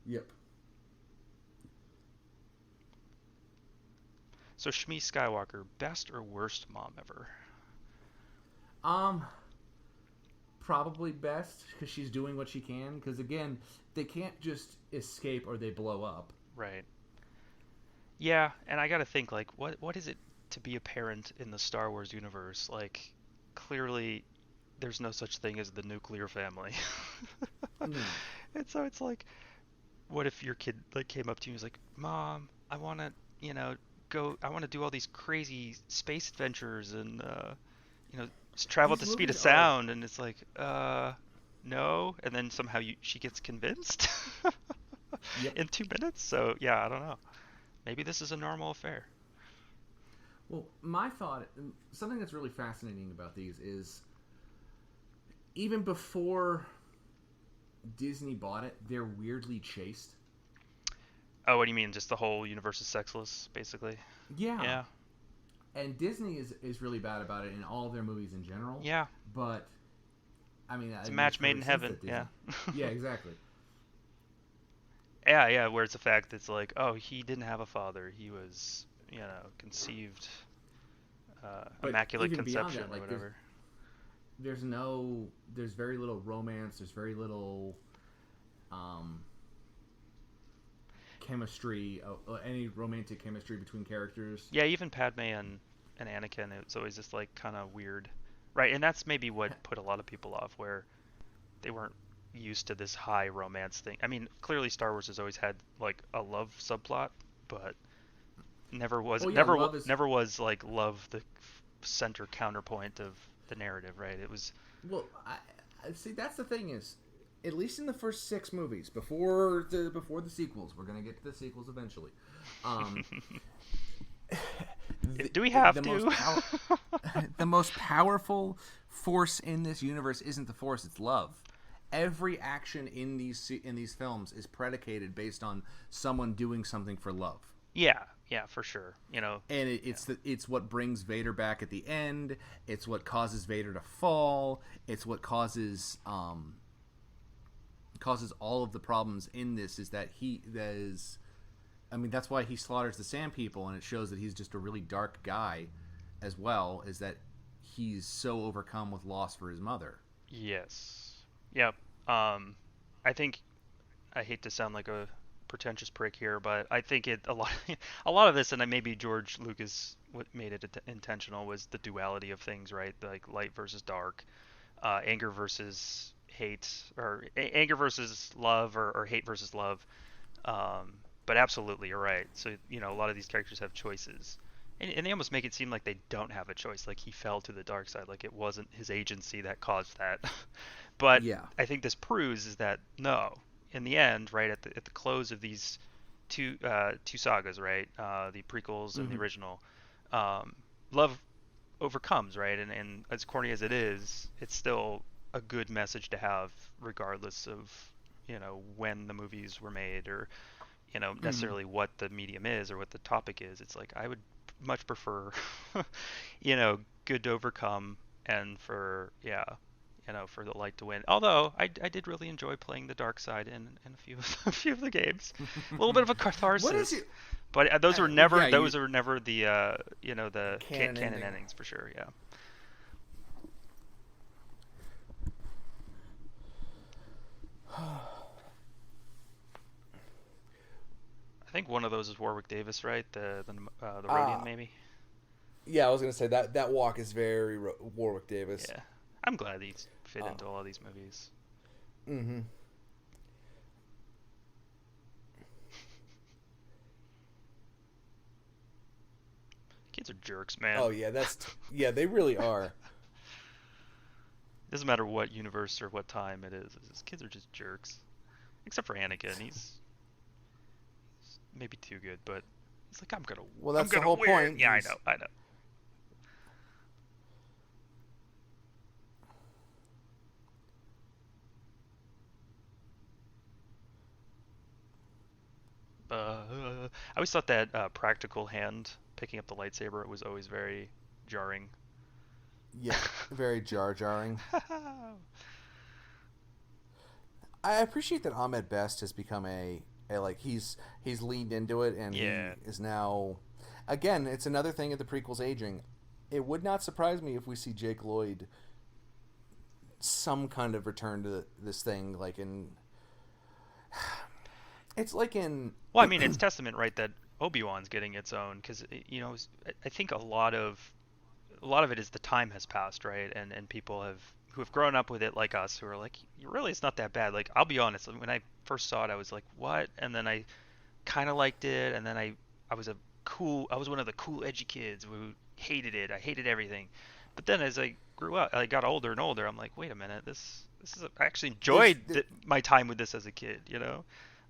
Yep. So Shmi Skywalker, best or worst mom ever? Probably best because she's doing what she can. Because again, they can't just escape or they blow up. Right. Yeah, and I gotta think like what is it to be a parent in the Star Wars universe? Like clearly there's no such thing as the nuclear family. No. And so it's like, what if your kid like came up to you and was like, "Mom, I want to, I want to do all these crazy space adventures and travel at the These speed of movies are- sound," and it's like, no, and then somehow she gets convinced Yep. in 2 minutes. So yeah, I don't know. Maybe this is a normal affair. Well, my thought, something that's really fascinating about these is, even before Disney bought it, they're weirdly chaste. Oh, what do you mean? Just the whole universe is sexless, basically? Yeah. Yeah. And Disney is really bad about it in all of their movies in general. Yeah. But, I mean... It's a match made in heaven. Yeah. Yeah, exactly. Yeah, yeah, where it's a fact that's like, oh, he didn't have a father. He was, conceived, But immaculate even beyond conception that, or like, whatever. There's very little romance. There's very little chemistry, any romantic chemistry between characters. Yeah, even Padme and Anakin, it's always just like kind of weird. Right, and that's maybe what put a lot of people off, where they weren't used to this high romance thing. I mean, clearly Star Wars has always had like a love subplot, but Oh yeah, love is never was like love the center counterpoint of the narrative, right? It was well. I see. That's the thing is, at least in the first 6 movies, before the sequels, we're gonna get to the sequels eventually. Do we have the to? The most powerful force in this universe isn't the force; it's love. Every action in these films is predicated based on someone doing something for love. Yeah, for sure. You know, And it's what brings Vader back at the end. It's what causes Vader to fall. It's what causes all of the problems in this. Is that I mean, that's why he slaughters the Sand People, and it shows that he's just a really dark guy, as well. Is that he's so overcome with loss for his mother. yes. Yep. I think I hate to sound like a pretentious prick here, but I think a lot of this, and maybe George Lucas what made it intentional, was the duality of things, right? Like light versus dark, anger versus hate, or anger versus love, or hate versus love. But absolutely, you're right. So you know, a lot of these characters have choices, and they almost make it seem like they don't have a choice, like he fell to the dark side, like it wasn't his agency that caused that. But Yeah. I think this proves is that no, in the end, right at the close of these two sagas, right, the prequels and the original, love overcomes, right, and as corny as it is, it's still a good message to have, regardless of when the movies were made, or necessarily what the medium is or what the topic is. It's like I would much prefer good to overcome, and for for the light to win. Although I did really enjoy playing the dark side in a few a few of the games. A little bit of a catharsis. What is it? But those were never yeah, those are never the the Canon canon ending. endings for sure. Yeah. I think one of those is Warwick Davis, right? The Rodian, maybe. Yeah, I was gonna say that walk is very Warwick Davis. Yeah, I'm glad these fit into all of these movies. Mm-hmm. Kids are jerks, man. Oh yeah, they really are. Doesn't matter what universe or what time it is. These kids are just jerks. Except for Anakin, he's maybe too good, but he's like, Well, that's I'm the whole win. point. Yeah, I know. I always thought that practical hand picking up the lightsaber was always very jarring. Yeah, very jarring. I appreciate that Ahmed Best has become a like he's leaned into it, and Yeah. he is now again. It's another thing of the prequels aging. It would not surprise me if we see Jake Lloyd some kind of return to this thing, like in. It's like in. Well, I mean, it's testament, right, that Obi-Wan's getting its own, because I think a lot of it is the time has passed, right, and people who have grown up with it like us, who are like, really, it's not that bad. Like, I'll be honest, when I first saw it, I was like, what? And then I kind of liked it, and then I was one of the cool edgy kids who hated it. I hated everything. But then as I grew up, I got older and older. I'm like, wait a minute, this is I actually enjoyed my time with this as a kid.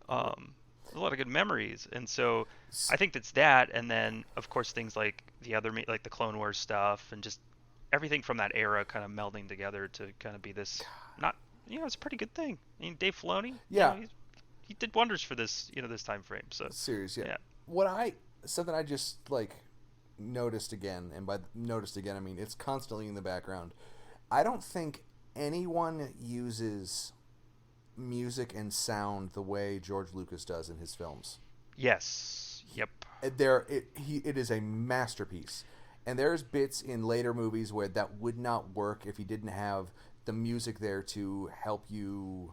A lot of good memories, and so I think that's that. And then of course things like like the Clone Wars stuff, and just everything from that era kind of melding together to kind of be this not it's a pretty good thing. I mean, Dave Filoni, Yeah. he did wonders for this this time frame. So Series, yeah. yeah. Something I just like noticed again, and by noticed again I mean it's constantly in the background. I don't think anyone uses music and sound the way George Lucas does in his films. Yes. Yep. It is a masterpiece. And there's bits in later movies where that would not work if he didn't have the music there to help you.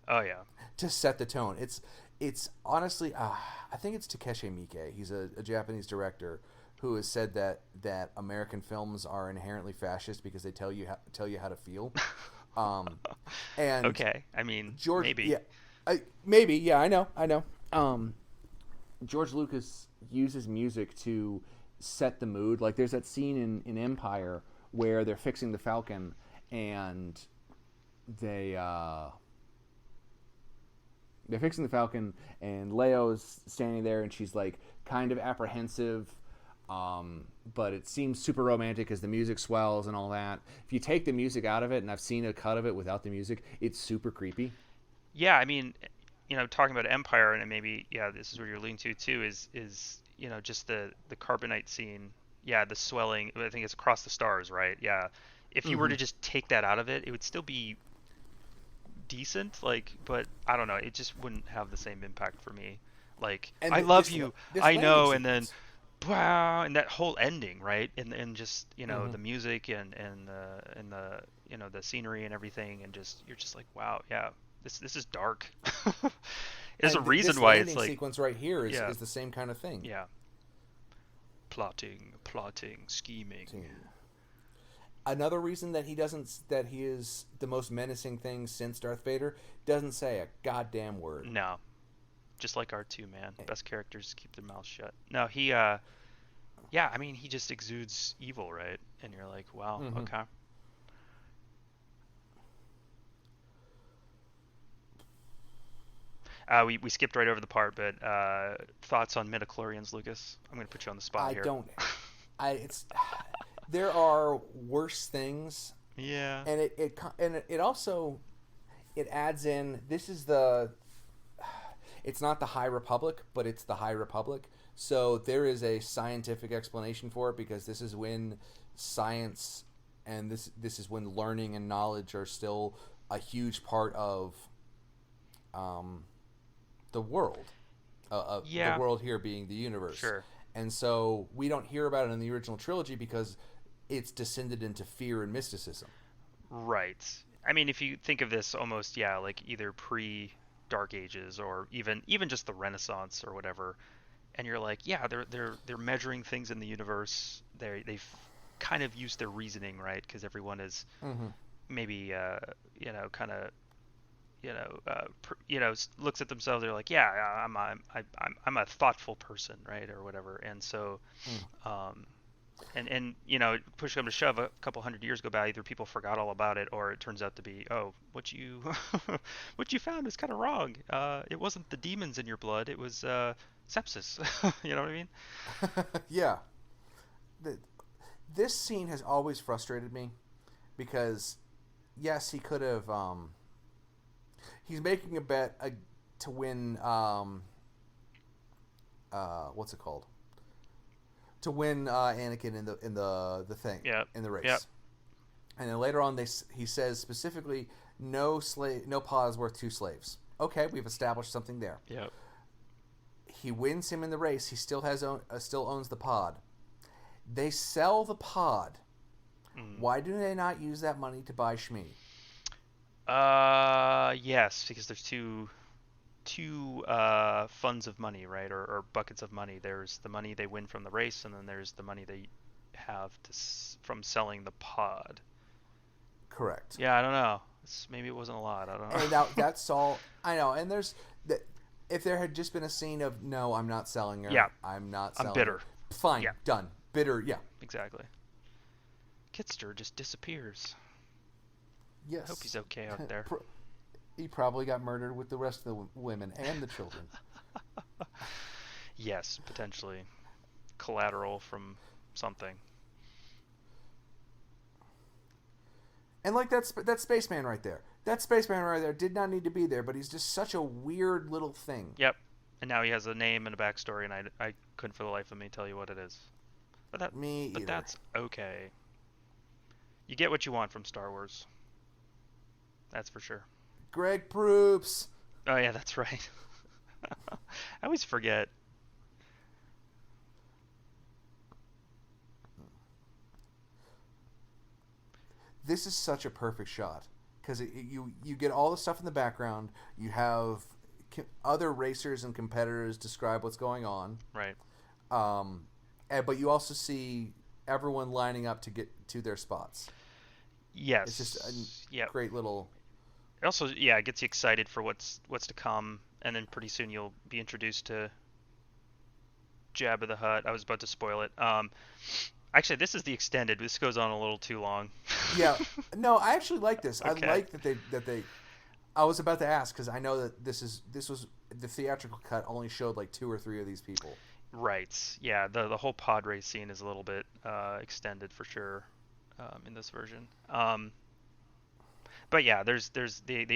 Oh yeah. To set the tone. It's honestly, I think it's Takeshi Miike. He's a Japanese director who has said that American films are inherently fascist because they tell you how to feel. And Okay, I mean, George, maybe. yeah, maybe, yeah, I know. George Lucas uses music to set the mood. Like there's that scene in Empire where they're fixing the Falcon and they're fixing the Falcon and Leo's standing there and she's like kind of apprehensive, but it seems super romantic as the music swells and all that. If you take the music out of it, and I've seen a cut of it without the music, it's super creepy. Yeah, I mean, talking about Empire, and maybe, yeah, this is where you're leaning to too, is just the carbonite scene. Yeah, the swelling. I think it's across the stars, right? Yeah. If you were to just take that out of it, it would still be decent, like, but I don't know, it just wouldn't have the same impact for me. Like, And I th- love this you, this I know, landing and then, sequence. wow, and that whole ending, right? And just the music and the scenery and everything, and just you're just like, wow, yeah, this is dark. There's a This reason why it's landing like, sequence right here yeah, is the same kind of thing. yeah, plotting, scheming. Another reason that he is the most menacing thing since Darth Vader doesn't say a goddamn word. No, just like R2, man. Best characters keep their mouths shut. No, he yeah, I mean, he just exudes evil, right? And you're like, wow, okay. We skipped right over the part, but thoughts on midichlorians, Lucas? I'm gonna put you on the spot I here. don't. It's there are worse things, Yeah. and it also it adds in. This is it's not the High Republic, but it's the High Republic. So there is a scientific explanation for it because this is when science and this is when learning and knowledge are still a huge part of the world. Yeah. The world here being the universe. Sure. And so we don't hear about it in the original trilogy because it's descended into fear and mysticism. Right. I mean, if you think of this almost, yeah, like either pre Dark Ages or even just the Renaissance or whatever, and you're like, yeah, they're measuring things in the universe. They've kind of used their reasoning, right? Because everyone is maybe kind of looks at themselves. They're like, yeah, I'm a thoughtful person, right, or whatever. And so, and push come to shove, a couple hundred years go by, either people forgot all about it, or it turns out to be, oh, what you what you found is kind of wrong. It wasn't the demons in your blood. It was sepsis. You know what I mean? Yeah. This scene has always frustrated me because, yes, he could have. He's making a bet to win. What's it called? To win Anakin in the thing. Yep. In the race. Yep. And then later on, he says specifically, no pod is worth 2 slaves. Okay, we've established something there. Yep. He wins him in the race. He still still owns the pod. They sell the pod. Why do they not use that money to buy Shmi? Yes, because there's two funds of money, right, or buckets of money. There's the money they win from the race, and then there's the money they have from selling the pod. Correct. Yeah, I don't know. Maybe it wasn't a lot. I don't know. And now that's all I know. And there's if there had just been a scene of no, I'm not selling her. Yeah. I'm not selling. I'm bitter. Her. Fine. Yeah. Done. Bitter. Yeah. Exactly. Kitster just disappears. Yes. I hope he's okay out there. He probably got murdered with the rest of the women and the children. Yes, potentially. Collateral from something. And like that spaceman right there. That spaceman right there did not need to be there, but he's just such a weird little thing. Yep. And now he has a name and a backstory, and I couldn't for the life of me tell you what it is. But that's okay. You get what you want from Star Wars. That's for sure. Greg Proops. Oh yeah, that's right. I always forget. This is such a perfect shot because you get all the stuff in the background. You have other racers and competitors describe what's going on. Right. but you also see everyone lining up to get to their spots. Yes. It's just a Yep. great little. It also, yeah, it gets you excited for what's to come, and then pretty soon you'll be introduced to Jabba the Hutt. I was about to spoil it. Actually, this is the extended. This goes on a little too long. Yeah, no, I actually like this. Okay. I like that they. I was about to ask because I know that this was the theatrical cut only showed like 2 or 3 of these people. Right. Yeah. The whole pod race scene is a little bit extended for sure in this version. But yeah, they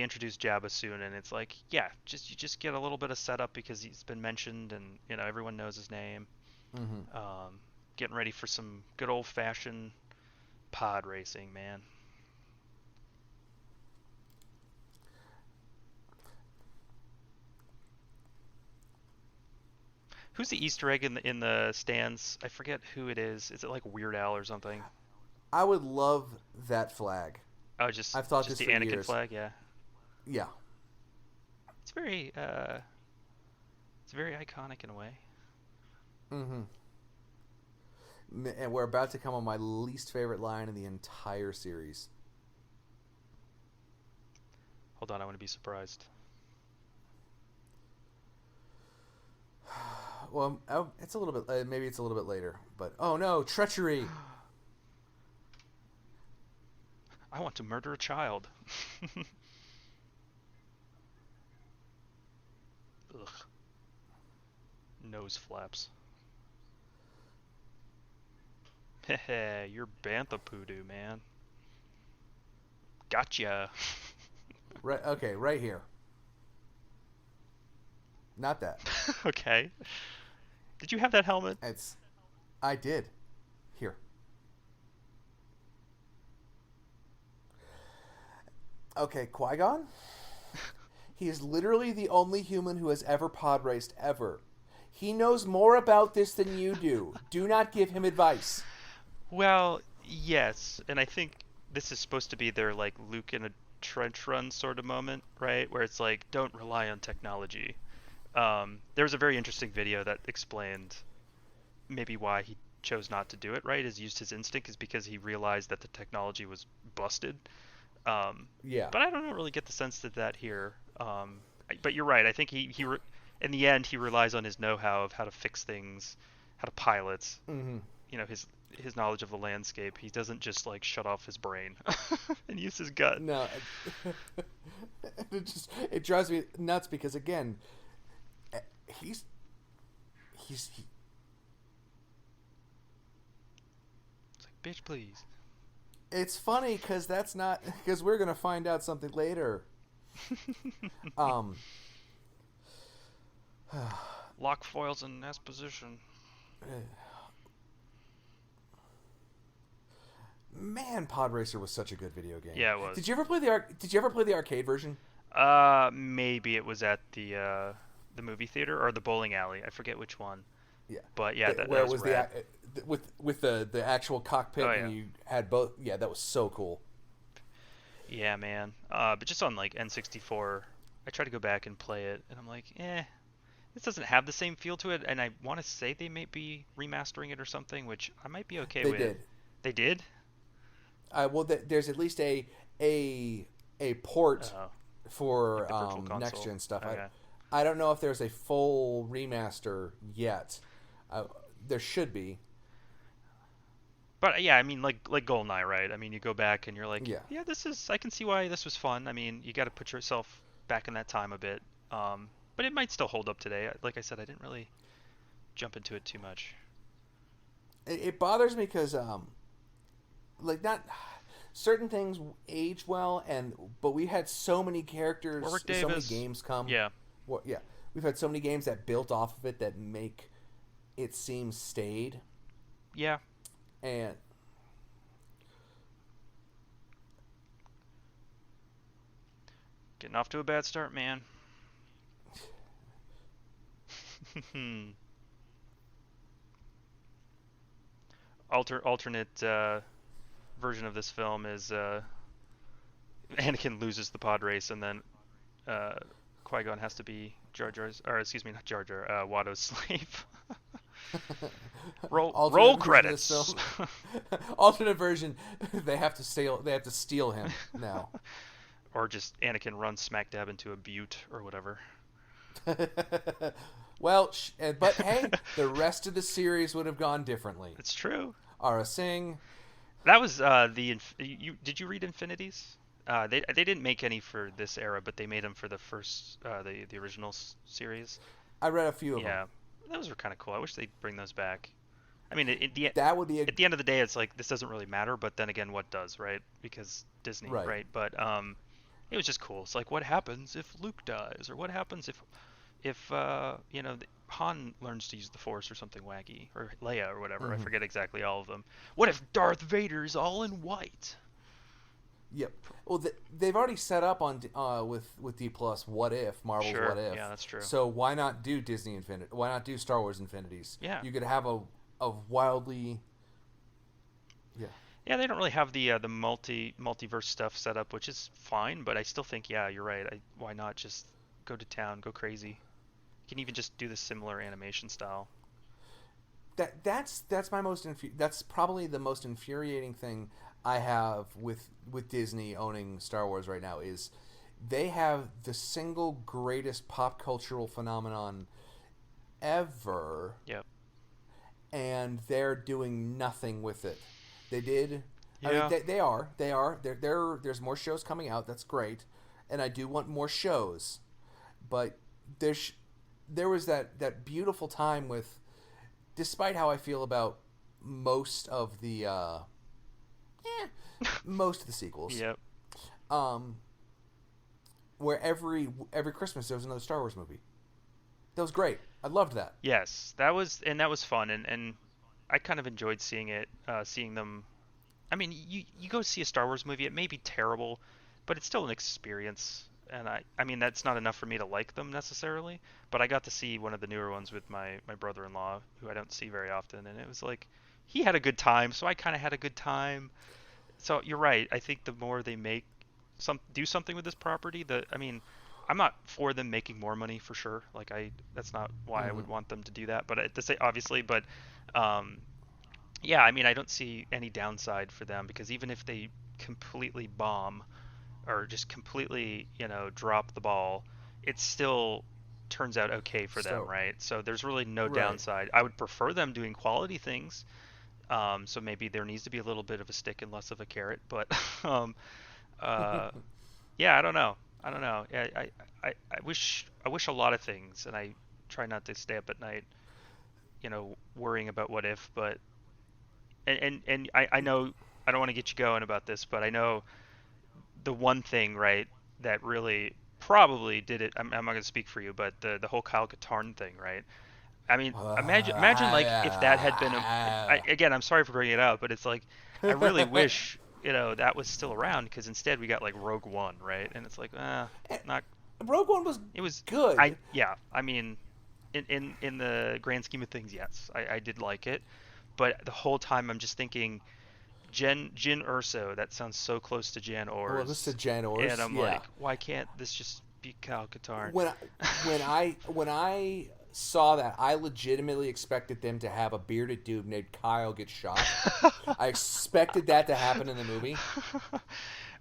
introduce Jabba soon, and it's like, yeah, you just get a little bit of setup because he's been mentioned, and everyone knows his name. Mm-hmm. Getting ready for some good old fashioned pod racing, man. Who's the Easter egg in the stands? I forget who it is. Is it like Weird Al or something? I would love that flag. Oh, I've thought just this the for Anakin years. flag, yeah. Yeah. It's very iconic in a way. Mm-hmm. And we're about to come on my least favorite line in the entire series. Hold on, I want to be surprised. Well, it's a little bit. Maybe it's a little bit later. But oh no, treachery! I want to murder a child. Ugh. Nose flaps. Heh, you're Bantha Poodoo, man. Gotcha. Right. Okay. Right here. Not that. Okay. Did you have that helmet? I did. Here. Okay, Qui-Gon? He is literally the only human who has ever pod raced ever. He knows more about this than you do. Do not give him advice. Well, yes, and I think this is supposed to be their like Luke in a trench run sort of moment, right? Where it's like, don't rely on technology. There was a very interesting video that explained maybe why he chose not to do it, right? Is used his instinct is because he realized that the technology was busted. Yeah. But I don't really get the sense that here. But you're right. I think in the end he relies on his know-how of how to fix things, how to pilot. Mm-hmm. His knowledge of the landscape. He doesn't just like shut off his brain and use his gut. No. It drives me nuts because again, he's It's like, bitch, please. It's funny because because we're gonna find out something later. Lock foils in exposition. Man, Pod Racer was such a good video game. Yeah, it was. Did you ever play the arcade version? Maybe it was at the movie theater or the bowling alley. I forget which one. Yeah. But yeah, where that was rad. with the actual cockpit and you had both. Yeah, that was so cool. Yeah, man. But just on like N64, I try to go back and play it, and I'm like, this doesn't have the same feel to it. And I want to say they may be remastering it or something, which I might be okay with. They did. They did? Well, there's at least a port for like next gen stuff. Okay. I don't know if there's a full remaster yet. There should be. But yeah, I mean, like GoldenEye, right? I mean, you go back and you're like, yeah, I can see why this was fun. I mean, you got to put yourself back in that time a bit. But it might still hold up today. Like I said, I didn't really jump into it too much. It bothers me because like not certain things age well, but we had so many characters, so many games come. Yeah. Well, yeah, we've had so many games that built off of it that make it seem stayed. Yeah. And getting off to a bad start, man. Alternate version of this film is Anakin loses the pod race, and then Qui-Gon has to be not Jar Jar, Watto's slave. Roll version credits. of this film. Alternate version, they have to steal him now. Or just Anakin runs smack dab into a butte or whatever. Well, but hey, the rest of the series would have gone differently. It's true. Ara Singh. That was did you read Infinities? They didn't make any for this era, but they made them for the first the original series. I read a few of them. Yeah, those were kind of cool. I wish they'd bring those back. I mean, that would be at the end of the day, it's like this doesn't really matter. But then again, what does, right? Because Disney, right? But it was just cool. It's like, what happens if Luke dies, or what happens if Han learns to use the Force or something wacky, or Leia or whatever. Mm-hmm. I forget exactly all of them. What if Darth Vader's all in white? Yep. Well, they've already set up on with D Plus. What if Marvel's Sure. What If? Yeah, that's true. So why not do Disney Infinity? Why not do Star Wars Infinities? Yeah. You could have a wildly. Yeah. Yeah, they don't really have the multiverse stuff set up, which is fine. But I still think, yeah, you're right. Why not just go to town, go crazy? You can even just do the similar animation style. That's my that's probably the most infuriating thing I have with Disney owning Star Wars right now is they have the single greatest pop cultural phenomenon ever. Yep. And they're doing nothing with it. They did. Yeah. I mean, they are. There's more shows coming out. That's great, and I do want more shows. But there was that beautiful time with, despite how I feel about most of the most of the sequels. Yep. Where every Christmas there was another Star Wars movie. That was great. I loved that. Yes, that was fun, and I kind of enjoyed seeing it, seeing them. I mean, you go see a Star Wars movie, it may be terrible, but it's still an experience. And I mean, that's not enough for me to like them necessarily, but I got to see one of the newer ones with my brother-in-law, who I don't see very often, and it was like, he had a good time, so I kind of had a good time. So you're right. I think the more they do something with this property, I mean, I'm not for them making more money for sure. Like that's not why I would want them to do that. But to say obviously, but yeah, I mean, I don't see any downside for them, because even if they completely bomb or just completely, drop the ball, it still turns out okay for them, right? So there's really no downside. I would prefer them doing quality things. So maybe there needs to be a little bit of a stick and less of a carrot, but yeah, I don't know. Yeah, I wish a lot of things, and I try not to stay up at night, worrying about what if, but and I know I don't want to get you going about this, but I know the one thing, right, that really probably did it. I'm not going to speak for you, but the whole Kyle Katarn thing, right? I mean, imagine like if that had been again, I'm sorry for bringing it out, but it's like I really wish that was still around, because instead we got like Rogue One, right? And it's like not. Rogue One was good. I mean, in the grand scheme of things, yes, I did like it, but the whole time I'm just thinking, Jyn Erso, that sounds so close to Jan Ors. Well, this is Jan Ors, and I'm like, why can't this just be Kyle Katarn? When I saw that, I legitimately expected them to have a bearded dude named Kyle get shot. I expected that to happen in the movie.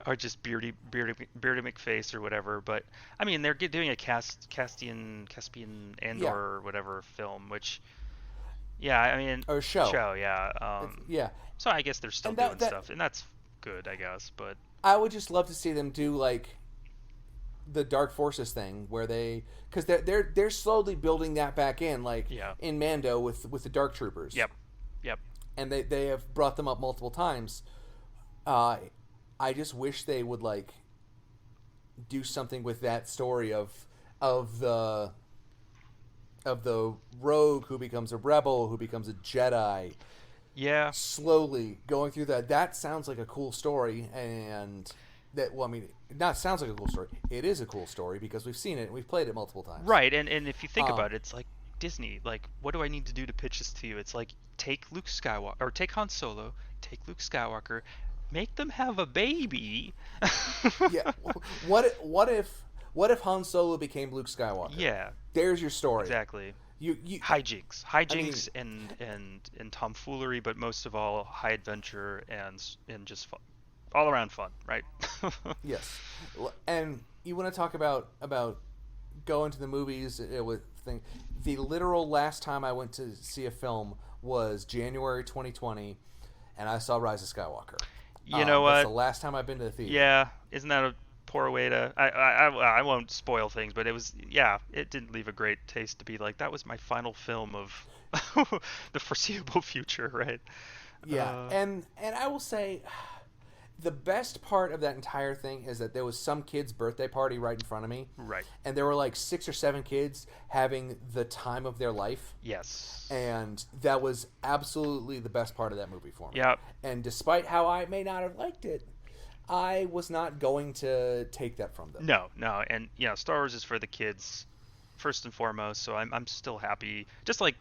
Or just beardy McFace or whatever. But I mean, they're doing a Caspian Andor or whatever film, which, yeah, I mean, or show, yeah, yeah. So I guess they're still doing stuff, and that's good, I guess. But I would just love to see them do like the Dark Forces thing, where because they're slowly building that back in, like in Mando with the Dark Troopers. Yep. And they have brought them up multiple times. I just wish they would like do something with that story of the rogue who becomes a rebel, who becomes a Jedi. Yeah. Slowly going through that. That sounds like a cool story, and that, well, I mean, it not sounds like a cool story. It is a cool story because we've seen it and we've played it multiple times. Right, and if you think about it, it's like Disney. Like, what do I need to do to pitch this to you? It's like, take Luke Skywalker, or take Han Solo, take Luke Skywalker, make them have a baby. Yeah. What if Han Solo became Luke Skywalker? Yeah. There's your story. Exactly. you hijinks, I mean, and tomfoolery, but most of all, high adventure and just fun, all around fun, right? yes. And you want to talk about going to the movies with thing. The literal last time I went to see a film was January 2020, and I saw Rise of Skywalker. You know That's the what? last time I've been to the theater. Yeah, isn't that a poor way to? I won't spoil things, but it was, yeah, it didn't leave a great taste to be like that was my final film of the foreseeable future, right? Yeah, and I will say, the best part of that entire thing is that there was some kid's birthday party right in front of me, Right. and there were like 6 or 7 kids having the time of their life, Yes. and that was absolutely the best part of that movie for me. Yep. And despite how I may not have liked it, I was not going to take that from them. No, no, and Star Wars is for the kids first and foremost. So I'm still happy, just like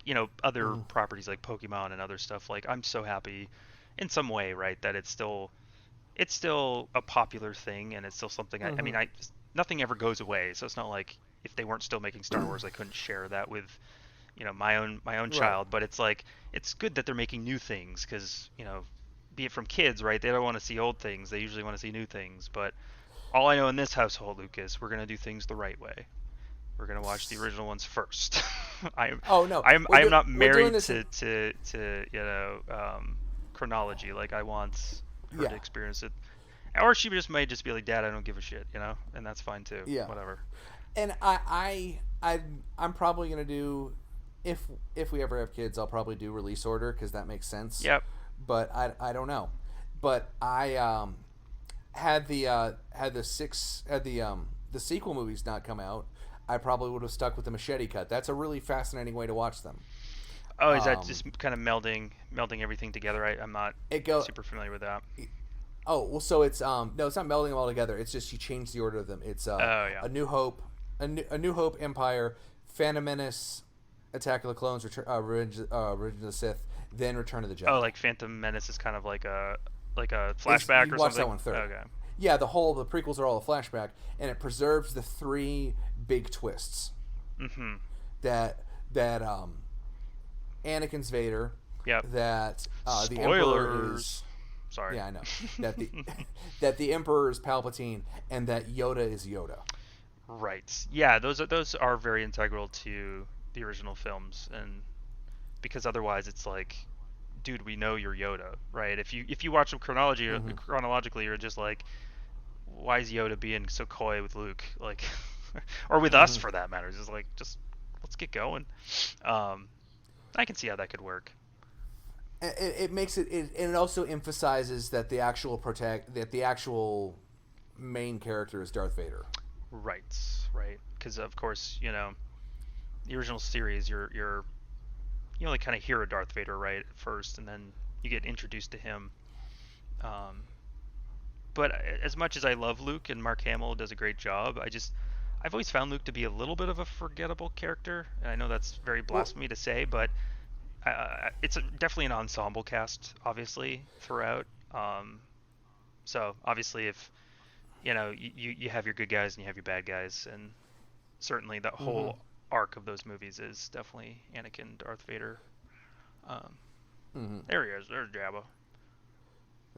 other properties like Pokemon and other stuff. Like I'm so happy, in some way, right, that it's still a popular thing, and it's still something. I mean, nothing ever goes away, so it's not like if they weren't still making Star Wars, I couldn't share that with my own child. But it's like it's good that they're making new things because be it from kids, right? They don't want to see old things. They usually want to see new things. But all I know in this household, Lucas, we're gonna do things the right way. We're gonna watch the original ones first. Oh no, I'm not we're doing married this to chronology. Like I want her Yeah. to experience it, or she just be like, Dad, I don't give a shit, and that's fine too. Yeah. Whatever. And I'm probably gonna do, if we ever have kids, I'll probably do release order because that makes sense. Yep. But I don't know. But I had the sequel movies not come out, I probably would have stuck with the machete cut. That's a really fascinating way to watch them. Oh, is that just kind of melding everything together? I'm not super familiar with that. Oh well, so it's no, it's not melding them all together. It's just you change the order of them. It's yeah. A New Hope, a New Hope, Empire, Phantom Menace, Attack of the Clones, Revenge of the Sith, then Return of the Jedi. Oh, like Phantom Menace is kind of like a flashback or watch something. That one third. Okay. Yeah, the prequels are all a flashback, and it preserves the 3 big twists. Mm-hmm. That Anakin's Vader. Yep. That Spoilers. the Emperor is. Sorry. Yeah, I know that the Emperor is Palpatine, and that Yoda is Yoda. Right. Yeah, those are very integral to the original films, and because otherwise it's like, dude, we know you're Yoda, right? If you watch them chronologically, you're just like, why is Yoda being so coy with Luke, like, or with us for that matter? It's just like, let's get going. I can see how that could work. It makes it, and it also emphasizes that the actual main character is Darth Vader. Right. Because of course, the original series, you only kind of hear a Darth Vader right at first, and then you get introduced to him. But as much as I love Luke, and Mark Hamill does a great job, I've always found Luke to be a little bit of a forgettable character. And I know that's very blasphemy to say, but it's definitely an ensemble cast, obviously, throughout. So obviously, if you have your good guys and you have your bad guys, and certainly the whole arc of those movies is definitely Anakin, Darth Vader. There he is. There's Jabba.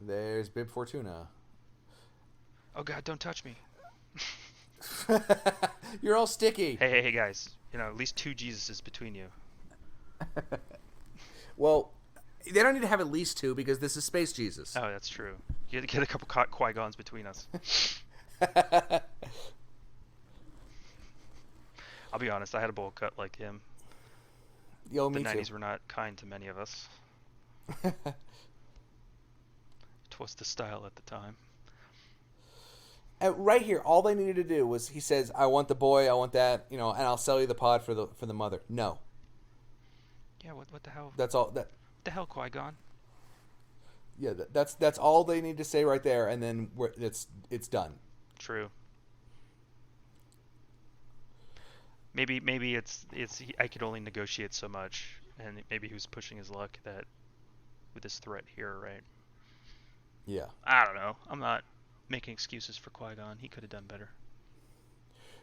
There's Bib Fortuna. Oh God, don't touch me. You're all sticky. Hey, guys. At least 2 Jesuses between you. Well, they don't need to have at least 2 because this is Space Jesus. Oh, that's true. You get a couple Qui-Gons between us. I'll be honest, I had a bowl cut like him. Yo, me the 90s too. were not kind to many of us. 'Twas the style at the time. Right here, all they needed to do was, he says, I want the boy, I want that, and I'll sell you the pod for the mother. No. Yeah, what the hell? That's all. What the hell, Qui-Gon? Yeah, that's all they need to say right there, and then it's done. True. Maybe it's I could only negotiate so much, and maybe he was pushing his luck that with this threat here, right? Yeah. I don't know. I'm not making excuses for Qui-Gon. He could have done better.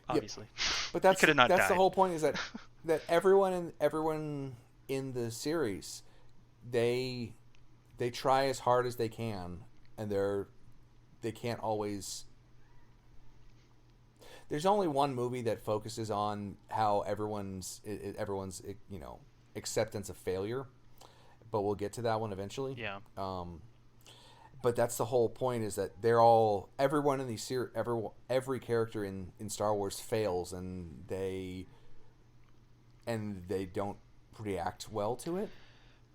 Yep. obviously. But He could have not that's the died. whole point, is that everyone in the series, they try as hard as they can, and they can't always. There's only one movie that focuses on how everyone's acceptance of failure, but we'll get to that one eventually. Yeah. But that's the whole point, is that everyone in these every character in Star Wars fails, and they don't react well to it.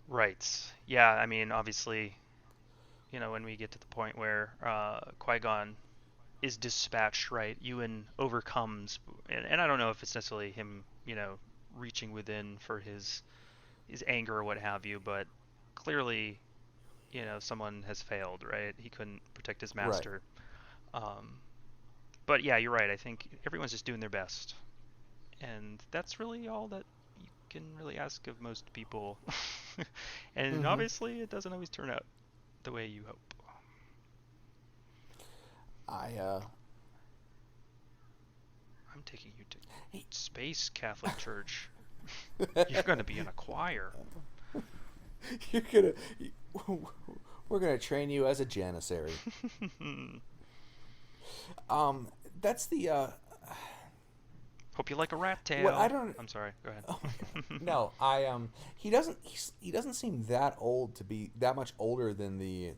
Right. Yeah, I mean, obviously, when we get to the point where Qui-Gon is dispatched, right, Ewan overcomes, and I don't know if it's necessarily him, reaching within for his anger or what have you, but clearly, someone has failed, right? He couldn't protect his Right. master. Um, but yeah, you're right. I think everyone's just doing their best, and that's really all that you can really ask of most people. And Mm-hmm. obviously, it doesn't always turn out the way you hope. I I'm taking you to Space Catholic Church. You're going to be in a choir. you're gonna we're gonna train you as a janissary. Um, that's the Hope you like a rat tail. what I don't. I'm sorry. Go ahead. Oh my God. No, he doesn't seem that old to be that much older than the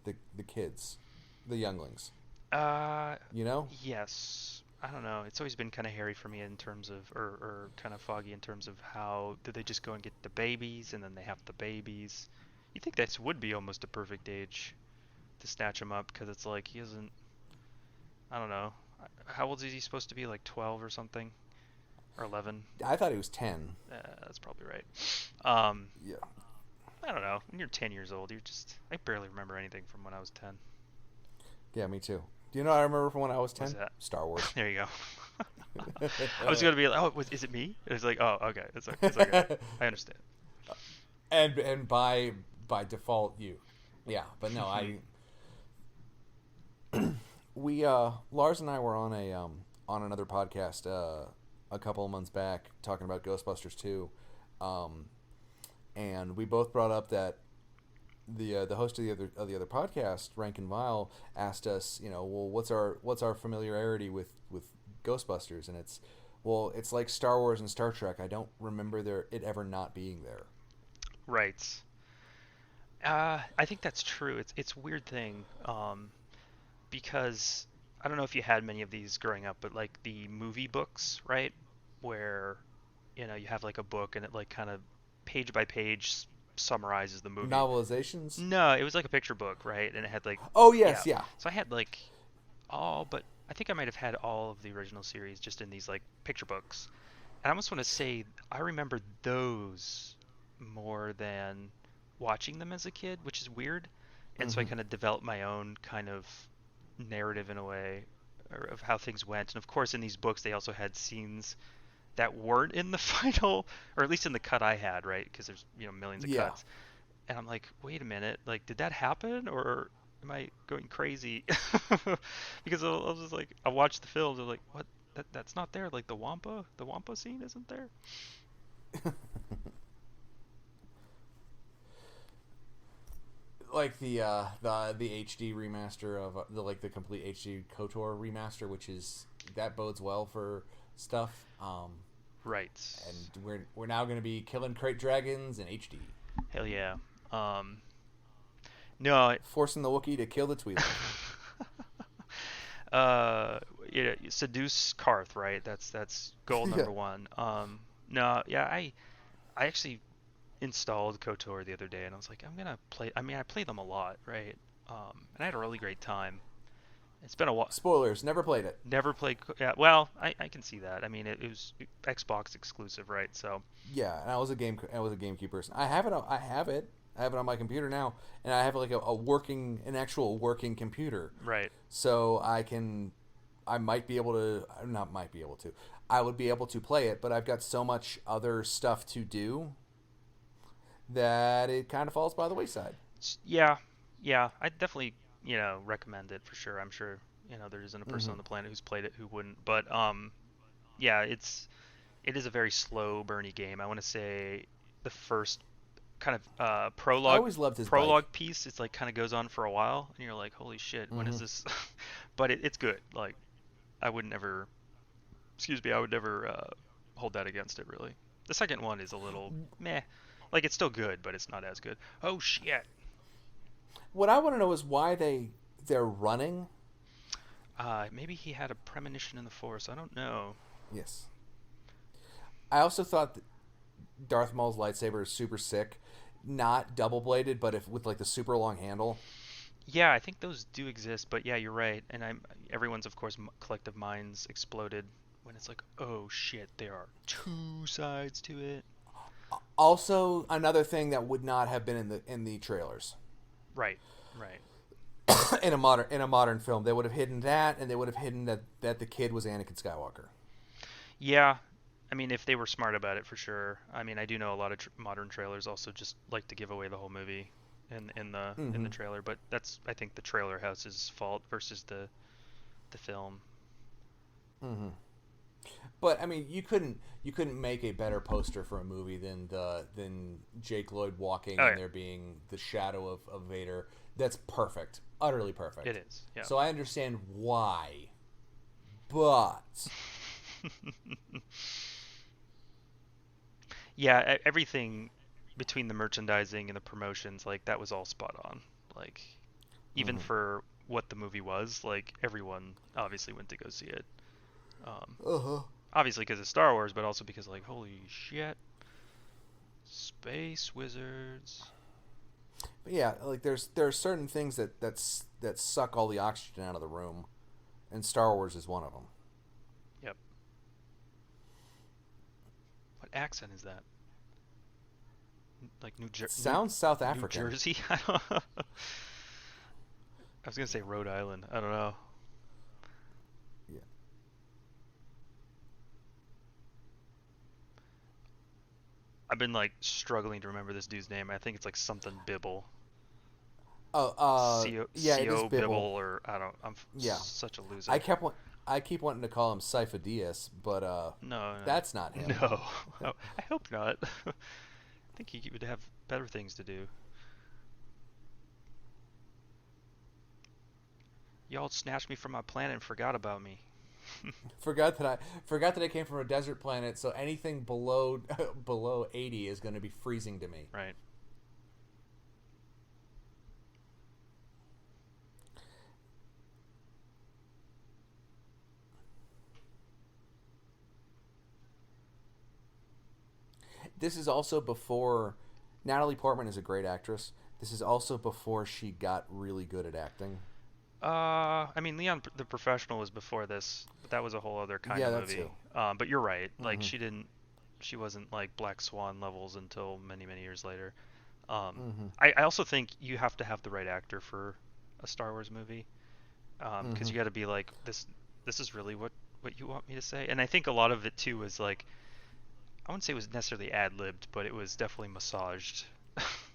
kids, the younglings. Uh, You know? yes. I don't know. It's always been kind of hairy for me in terms of, or kind of foggy in terms of how do they just go and get the babies and then they have the babies. You think this would be almost a perfect age to snatch him up because it's like he isn't. I don't know. How old is he supposed to be? Like 12 or something, or 11? I thought he was 10. That's probably right. Um, Yeah. I don't know. When you're 10 years old, you're just. I barely remember anything from when I was 10. Yeah, me too. Do you know what I remember from when I was 10? What's that? Star Wars. There you go. I was gonna be like, oh, is it me? It was like, oh, okay, it's okay. I understand. and by default you. Yeah, but no, I we Lars and I were on on another podcast a couple of months back talking about Ghostbusters 2. And we both brought up that the host of the other podcast, Rank and Vile, asked us, well, what's our familiarity with Ghostbusters, and it's like Star Wars and Star Trek. I don't remember it ever not being there. Right. I think that's true. It's a weird thing, because I don't know if you had many of these growing up, but like the movie books, right, where you have like a book and it like kind of page by page summarizes the movie. Novelizations? No, it was like a picture book, right? And it had like, Oh yeah. yes, yeah. So I had like all, but I think I might have had all of the original series just in these like picture books. And I almost want to say I remember those more than watching them as a kid, which is weird. And so I Mm-hmm. kind of developed my own kind of narrative in a way, or of how things went. And of course, in these books, they also had scenes that weren't in the final, or at least in the cut I had, right? Because there's millions of Yeah. cuts, and I'm like, wait a minute, like did that happen, or am I going crazy? Because I was just like, I watched the film, I'm like, what? That's not there. Like the Wampa scene isn't there. Like the HD remaster of the complete HD KOTOR remaster, which is that bodes well for stuff. Right. And we're now going to be killing crate dragons in HD, Hell yeah. No. forcing the Wookiee to kill the Twi'lek. Seduce Karth, right? That's goal Yeah. number one. No, yeah, I actually installed KOTOR the other day, and I was like, I'm gonna play. I mean, I play them a lot, right? And I had a really great time. It's been a while. Spoilers. Never played it. Never played. Yeah, well, I can see that. I mean, it was Xbox exclusive, right? So Yeah, and I was a GameCube person. I have it. I have it. I have it on my computer now, and I have like an actual working computer. right. So I might be able to, not might be able to, I would be able to play it, but I've got so much other stuff to do that it kind of falls by the wayside. Yeah, yeah. I definitely recommend it for sure. I'm sure there isn't a person Mm-hmm. on the planet who's played it who wouldn't. But yeah, it is a very slow, burny game. I want to say the first kind of I prologue always loved his bike. prologue piece, it's like kind of goes on for a while, and you're like, holy shit, when is Hmm. this? But it's good. Like I would never, excuse me, I would never hold that against it really. The second one is a little meh. Like it's still good, but it's not as good. Oh shit. What I want to know is why they're running. Maybe he had a premonition in the force. I don't know. Yes. I also thought that Darth Maul's lightsaber is super sick. Not double bladed, but if with like the super long handle. Yeah, I think those do exist, but yeah, you're right. And everyone's of course collective minds exploded when it's like, oh shit, there are two sides to it. Also, another thing that would not have been in the trailers. Right, right. In a modern film, they would have hidden that, and they would have hidden that the kid was Anakin Skywalker. Yeah, I mean, if they were smart about it, for sure. I mean, I do know a lot of modern trailers also just like to give away the whole movie in the Mm-hmm. trailer, but that's I think the trailer house's fault versus the film. Mm-hmm. But I mean, you couldn't make a better poster for a movie than Jake Lloyd walking Oh and yeah, there being the shadow of Vader. That's perfect, utterly it perfect. is. Yeah. So I understand why, but Yeah, everything between the merchandising and the promotions, like that was all spot on. Like even mm-hmm. for what the movie was, like everyone obviously went to go see it. Um, Uh-huh. Obviously because it's Star Wars, but also because like holy shit, space wizards. But yeah, like there are certain things that suck all the oxygen out of the room, and Star Wars is one of them. Yep. What accent is that? Like It sounds South New African. Jersey? I don't know. I was gonna say Rhode Island. I don't know. Yeah. I've been like struggling to remember this dude's name. I think it's like something Bibble. Oh, yeah, it is Co Bibble Bibble. or I don't. Yeah, such a I loser. kept wa- I keep wanting to call him Sypha Diaz, but No, that's not him. no. Oh, I hope not. I think he would have better things to do. Y'all snatched me from my planet and forgot about me. Forgot that I came from a desert planet, so anything below below 80 is going to be freezing to me. Right. This is also before Natalie Portman is a great actress. This is also before she got really good at acting. I mean, Leon the Professional was before this, but that was a whole other kind Yeah, of that movie. too. But you're right. Like Mhm. she wasn't like Black Swan levels until many, many years later. Um, Mhm. I also think you have to have the right actor for a Star Wars movie, because Mhm. you got to be like this. This is really what you want me to say. And I think a lot of it too was like I wouldn't say it was necessarily ad libbed, but it was definitely massaged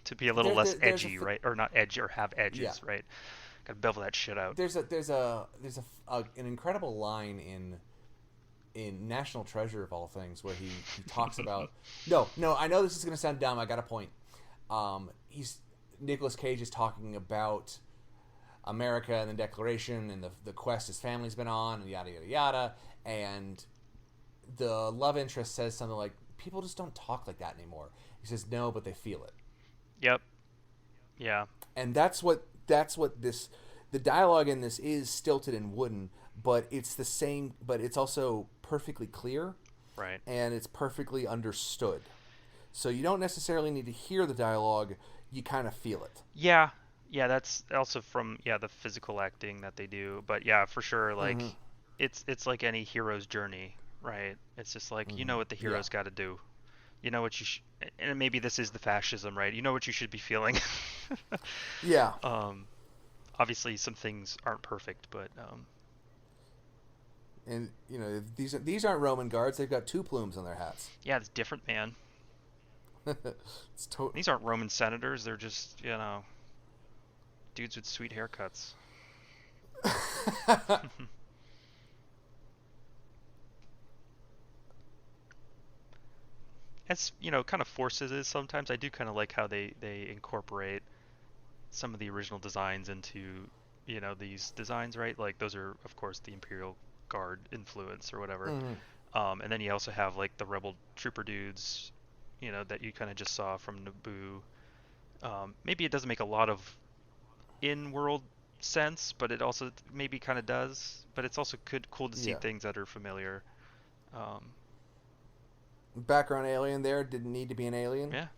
to be a little less There's edgy, right? Or not edgy or have yeah. edges, right? Got to bevel that shit out. There's an incredible line in National Treasure of all things where he talks about no I know this is gonna sound dumb. I got a point. He's Nicolas Cage is talking about America and the Declaration and the quest his family's been on and yada yada yada, and the love interest says something like, people just don't talk like that anymore. He says no, but they feel it. Yep. Yeah. And that's what this the dialogue in this is stilted and wooden, but it's the same, but it's also perfectly clear Right. and it's perfectly understood. So you don't necessarily need to hear the dialogue, you kind of feel it. Yeah. Yeah, that's also from the physical acting that they do. But yeah, for sure like Mm-hmm. it's like any hero's journey, right? It's just like you Mm-hmm. know what the Yeah. hero's got to do. You know what and maybe this is the fascism, right? You know what you should be feeling. Yeah. um Obviously some things aren't perfect, but And these aren't Roman guards, they've got two plumes on their hats. yeah, it's different, man. It's to- These aren't Roman senators, they're just, dudes with sweet haircuts. as kind of forced as it is sometimes, I do kind of like how they incorporate some of the original designs into these designs, right? Like those are of course the Imperial Guard influence or whatever. Mm-hmm. And then you also have like the Rebel Trooper dudes, that you kind of just saw from Naboo. Maybe it doesn't make a lot of in-world sense, but it also maybe kind of does. But it's also cool to see Yeah. things that are familiar. Um, Background alien there didn't need to be an alien. yeah,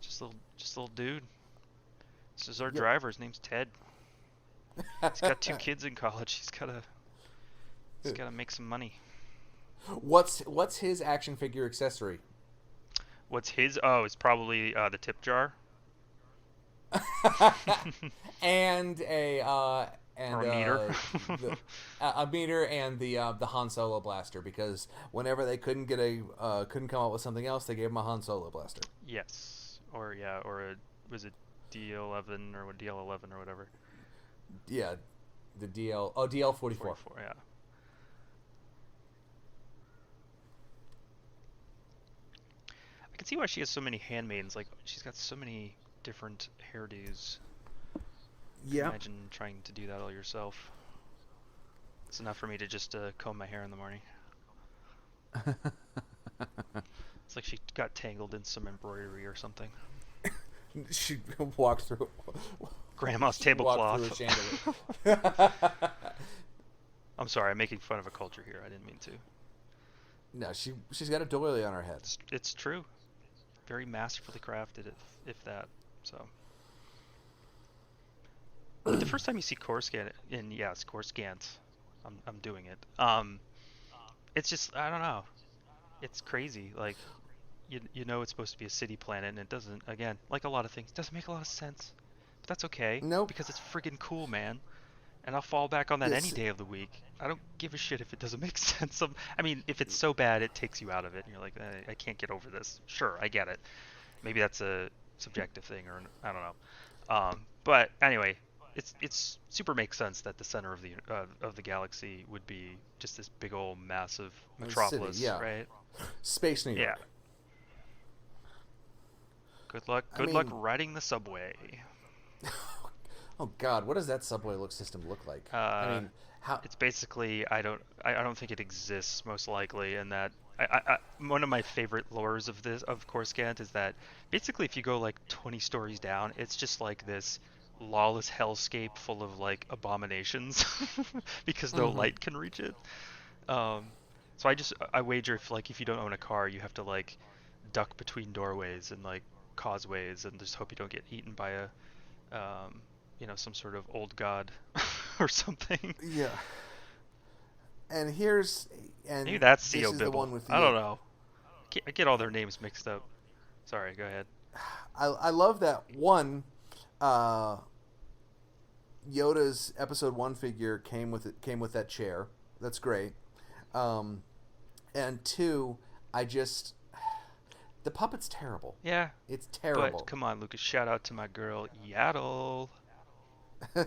just a little dude. This is our Yep. driver. His name's Ted. He's got 2 kids in college. He's gotta make some money. What's his action figure accessory? What's his? Oh, it's probably the tip jar. And Or a meter. A meter and the Han Solo blaster, because whenever they couldn't come up with something else, they gave him a Han Solo blaster. Yes. Or was it DL11 or DL11 or whatever? Yeah, the DL 44. 44, yeah. I can see why she has so many handmaidens. Like she's got so many different hairdos. Yeah. Imagine trying to do that all yourself. It's enough for me to just comb my hair in the morning. It's like she got tangled in some embroidery or something. She walked through. Grandma's Walked tablecloth. through a chandelier. I'm sorry, I'm making fun of a culture here. I didn't mean to. No, she's got a doily on her head. It's true. Very masterfully crafted, if that. So. But the first time you see Coruscant, and yes, Coruscant, I'm doing it. It's just, I don't know. It's crazy. Like, you know it's supposed to be a city planet, and it doesn't. Again, like a lot of things, doesn't make a lot of sense. But that's okay. Nope. Because it's friggin' cool, man. And I'll fall back on that Yes. any day of the week. I don't give a shit if it doesn't make sense. I mean, if it's so bad, it takes you out of it, and you're like, I can't get over this. Sure, I get it. Maybe that's a subjective thing, or I don't know. But anyway, it's super makes sense that the center of the galaxy would be just this big old massive metropolis, yeah. right? Space New York. Yeah. Good luck. Good luck riding the subway. Oh God, what does that subway system look like? I mean, how? It's basically I don't think it exists, most likely, and that one of my favorite lores of Coruscant is that basically if you go like 20 stories down, it's just like this lawless hellscape full of like abominations because no light can reach it. So I wager if you don't own a car, you have to like duck between doorways and like causeways and just hope you don't get eaten by a some sort of old god or something. Yeah. And maybe that's this Theo is the Bibble. one with I don't know. I get all their names mixed up. Sorry, go ahead. I love that one. Yoda's Episode 1 figure came with that chair. That's great. And 2, the puppet's terrible. Yeah. It's terrible. But come on, Lucas, shout out to my girl Yaddle.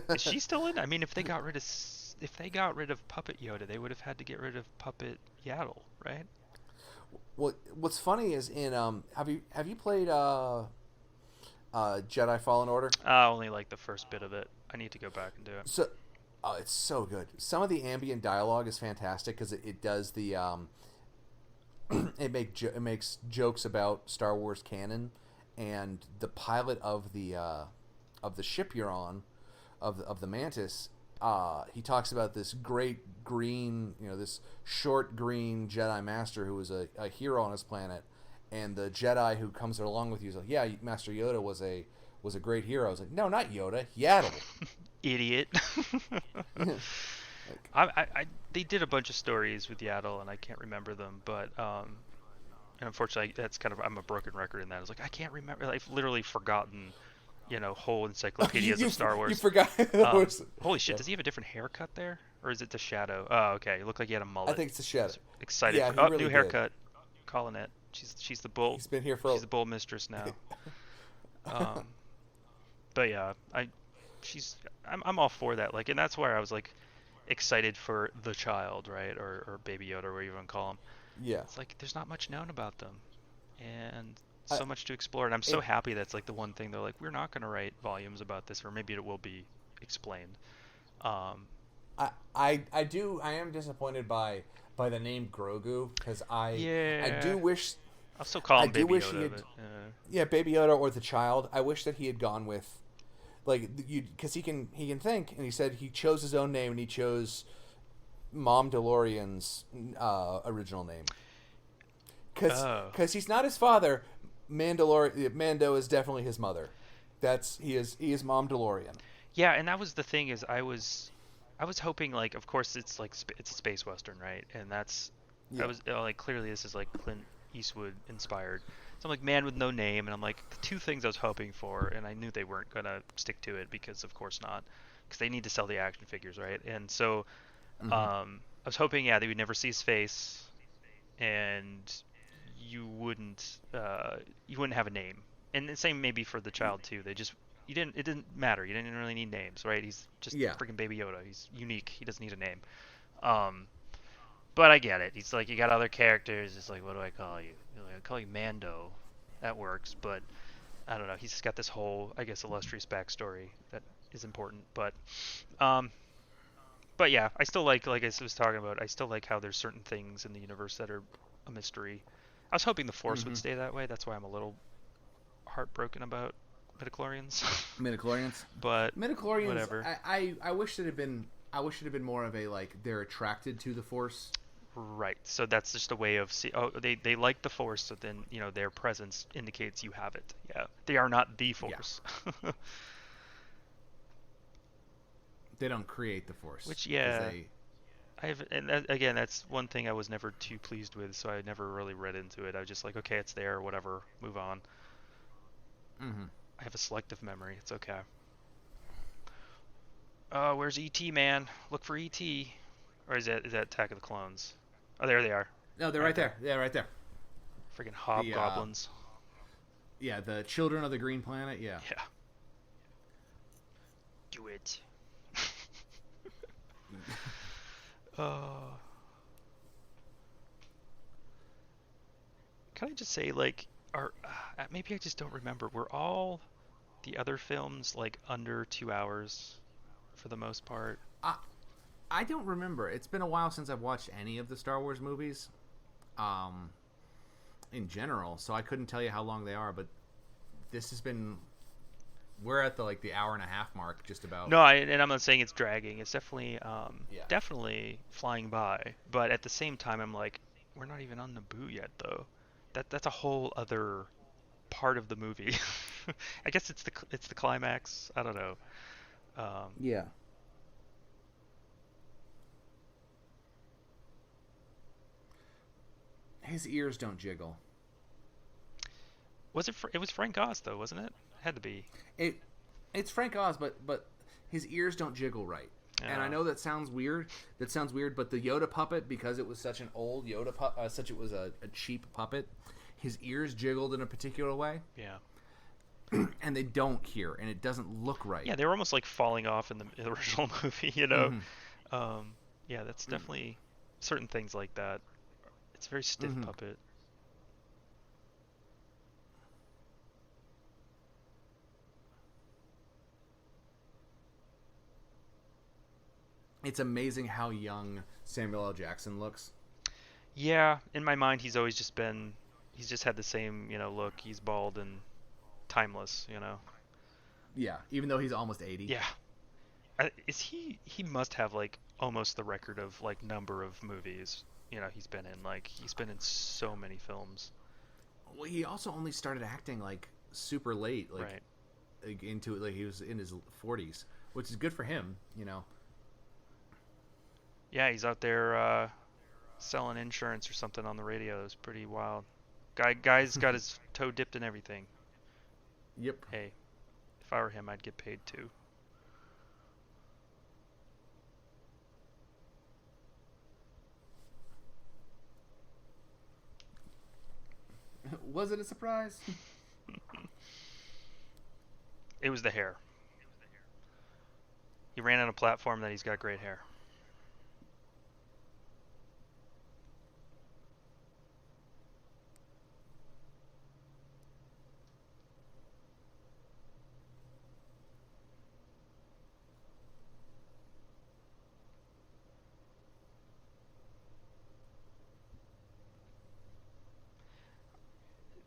Is she still in? I mean, if they got rid of Puppet Yoda, they would have had to get rid of Puppet Yaddle, right? What's funny is in have you played Jedi Fallen Order? Only like the first bit of it. I need to go back and do it. So, it's so good. Some of the ambient dialogue is fantastic because it does the it makes jokes about Star Wars canon, and the pilot of the ship you're on, of the Mantis, he talks about this great green, this short green Jedi Master who was a hero on his planet, and the Jedi who comes along with you is like, yeah, Master Yoda was a great hero. I was like, no, not Yoda, Yaddle. Idiot. They did a bunch of stories with Yaddle, and I can't remember them, but and unfortunately, that's I'm a broken record in that. I was like, I can't remember. I've literally forgotten, whole encyclopedias of Star Wars. You forgot. Holy shit! Yeah. Does he have a different haircut there, or is it the shadow? Oh, okay. It looked like he had a mullet. I think it's the shadow. Excited. Yeah, for, really new haircut. Calling it. She's the bull. He's been here for. She's the bull mistress now. But yeah, I'm all for that. Like, and that's where I was like excited for the child, right, or Baby Yoda, or whatever you want to call him. Yeah. It's like there's not much known about them. and I, so much to explore. And I'm so it, happy that's like the one thing they're like, we're not going to write volumes about this, or maybe it will be explained. Um, I am disappointed by the name Grogu, because I yeah, do wish I'll still call I him do Baby wish he Yoda, had, but yeah, Baby Yoda or the child. I wish that he had gone with, like, you, because he can think, and he said he chose his own name, and he chose Mom DeLorean's original name, oh. because he's not his father. Mando is definitely his mother. He is Mom DeLorean. Yeah, and that was the thing is I was hoping like of course it's like it's a space western, right? And that's I Yeah. was like clearly this is like Clint Eastwood inspired. So I'm like Man with No Name, and I'm like the two things I was hoping for, and I knew they weren't gonna stick to it because of course not, because they need to sell the action figures, right? And so Mm-hmm. I was hoping yeah they would never see his face, and you wouldn't you wouldn't have a name. And the same maybe for the child too. They just you didn't it didn't matter. You didn't really need names, right? He's just Yeah. freaking Baby Yoda. He's unique. He doesn't need a name. Um, but I get it. He's like you got other characters. It's like what do I call you? You're like, I call you Mando. That works, but I don't know. He's got this whole I guess illustrious backstory that is important, um, but yeah, I still like I was talking about. I still like how there's certain things in the universe that are a mystery. I was hoping the Force would Mm-hmm. stay that way. That's why I'm a little heartbroken about midichlorians. Midichlorians. But Midichlorians. whatever. I wish it had been. I wish it had been more of a, like, they're attracted to the Force. Right. So that's just a way of see. Oh, they like the Force, so then their presence indicates you have it. Yeah. They are not the Yeah. Force. They don't create the Force Which because yeah, they. and that, again, that's one thing I was never too pleased with. So I never really read into it. I was just like, okay, it's there, whatever, move on. Mm-hmm. I have a selective memory. It's okay. Where's ET, man? Look for ET. Or is that Attack of the Clones? Oh, there they are. No, they're Right right there. there. Yeah, right there. Freaking The hobgoblins. yeah, the children of the Green Planet. Yeah. Yeah. Do it. uh, can I just say, like, maybe I just don't remember. Were all the other films like under 2 hours for the most part? I I don't remember. It's been a while since I've watched any of the Star Wars movies. Um, in general, so I couldn't tell you how long they are, but this has been. We're at the hour and a half mark, just about. No, and I'm not saying it's dragging. It's definitely Yeah. definitely flying by. But at the same time, I'm like, we're not even on Naboo yet, though. That's a whole other part of the movie. I guess it's the climax. I don't know. Um, Yeah. His ears don't jiggle. it was Frank Oz though, wasn't it? It had to be. It it's Frank Oz, but his ears don't jiggle right. And I Uh, know that sounds weird. That sounds weird, but the Yoda puppet, because it was such an old Yoda such it was a cheap puppet, his ears jiggled in a particular way, yeah. and they don't here, and it doesn't look right. Yeah, they were almost like falling off in the original movie, you know. Hmm. Yeah, that's definitely certain things like that. It's a very stiff Hmm. puppet. It's amazing how young Samuel L. Jackson looks. Yeah, in my mind, he's just had the same, look. He's bald and timeless, you know. Yeah, even though he's almost 80. Yeah. He must have like almost the record of like number of movies, he's been in. Like he's been in so many films. Well, he also only started acting like super late, Right. into it. Like he was in his 40s, which is good for him. Yeah, he's out there selling insurance or something on the radio. It was pretty wild. Guy's got his toe dipped in everything. Yep. Hey, if I were him, I'd get paid too. Was it a surprise? It was the hair. He ran on a platform that he's got great hair.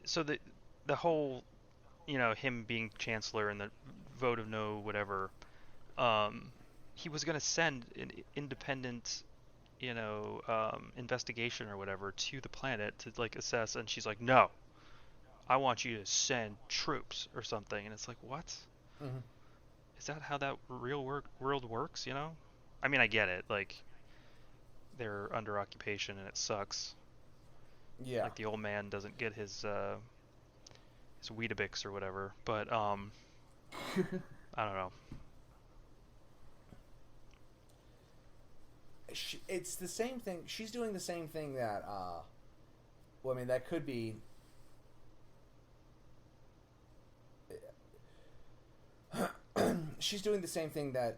so the whole, him being chancellor and the vote of no whatever, um, he was gonna send an independent, investigation or whatever to the planet to like assess, and she's like, no, I want you to send troops or something, and it's like, what? Mhm. Is that how that world works? I mean, I get it, like they're under occupation and it sucks. Yeah. Like the old man doesn't get his Weetabix or whatever, but I don't know. It's the same thing. She's doing the same thing that. Well, I mean, that could be. She's doing the same thing that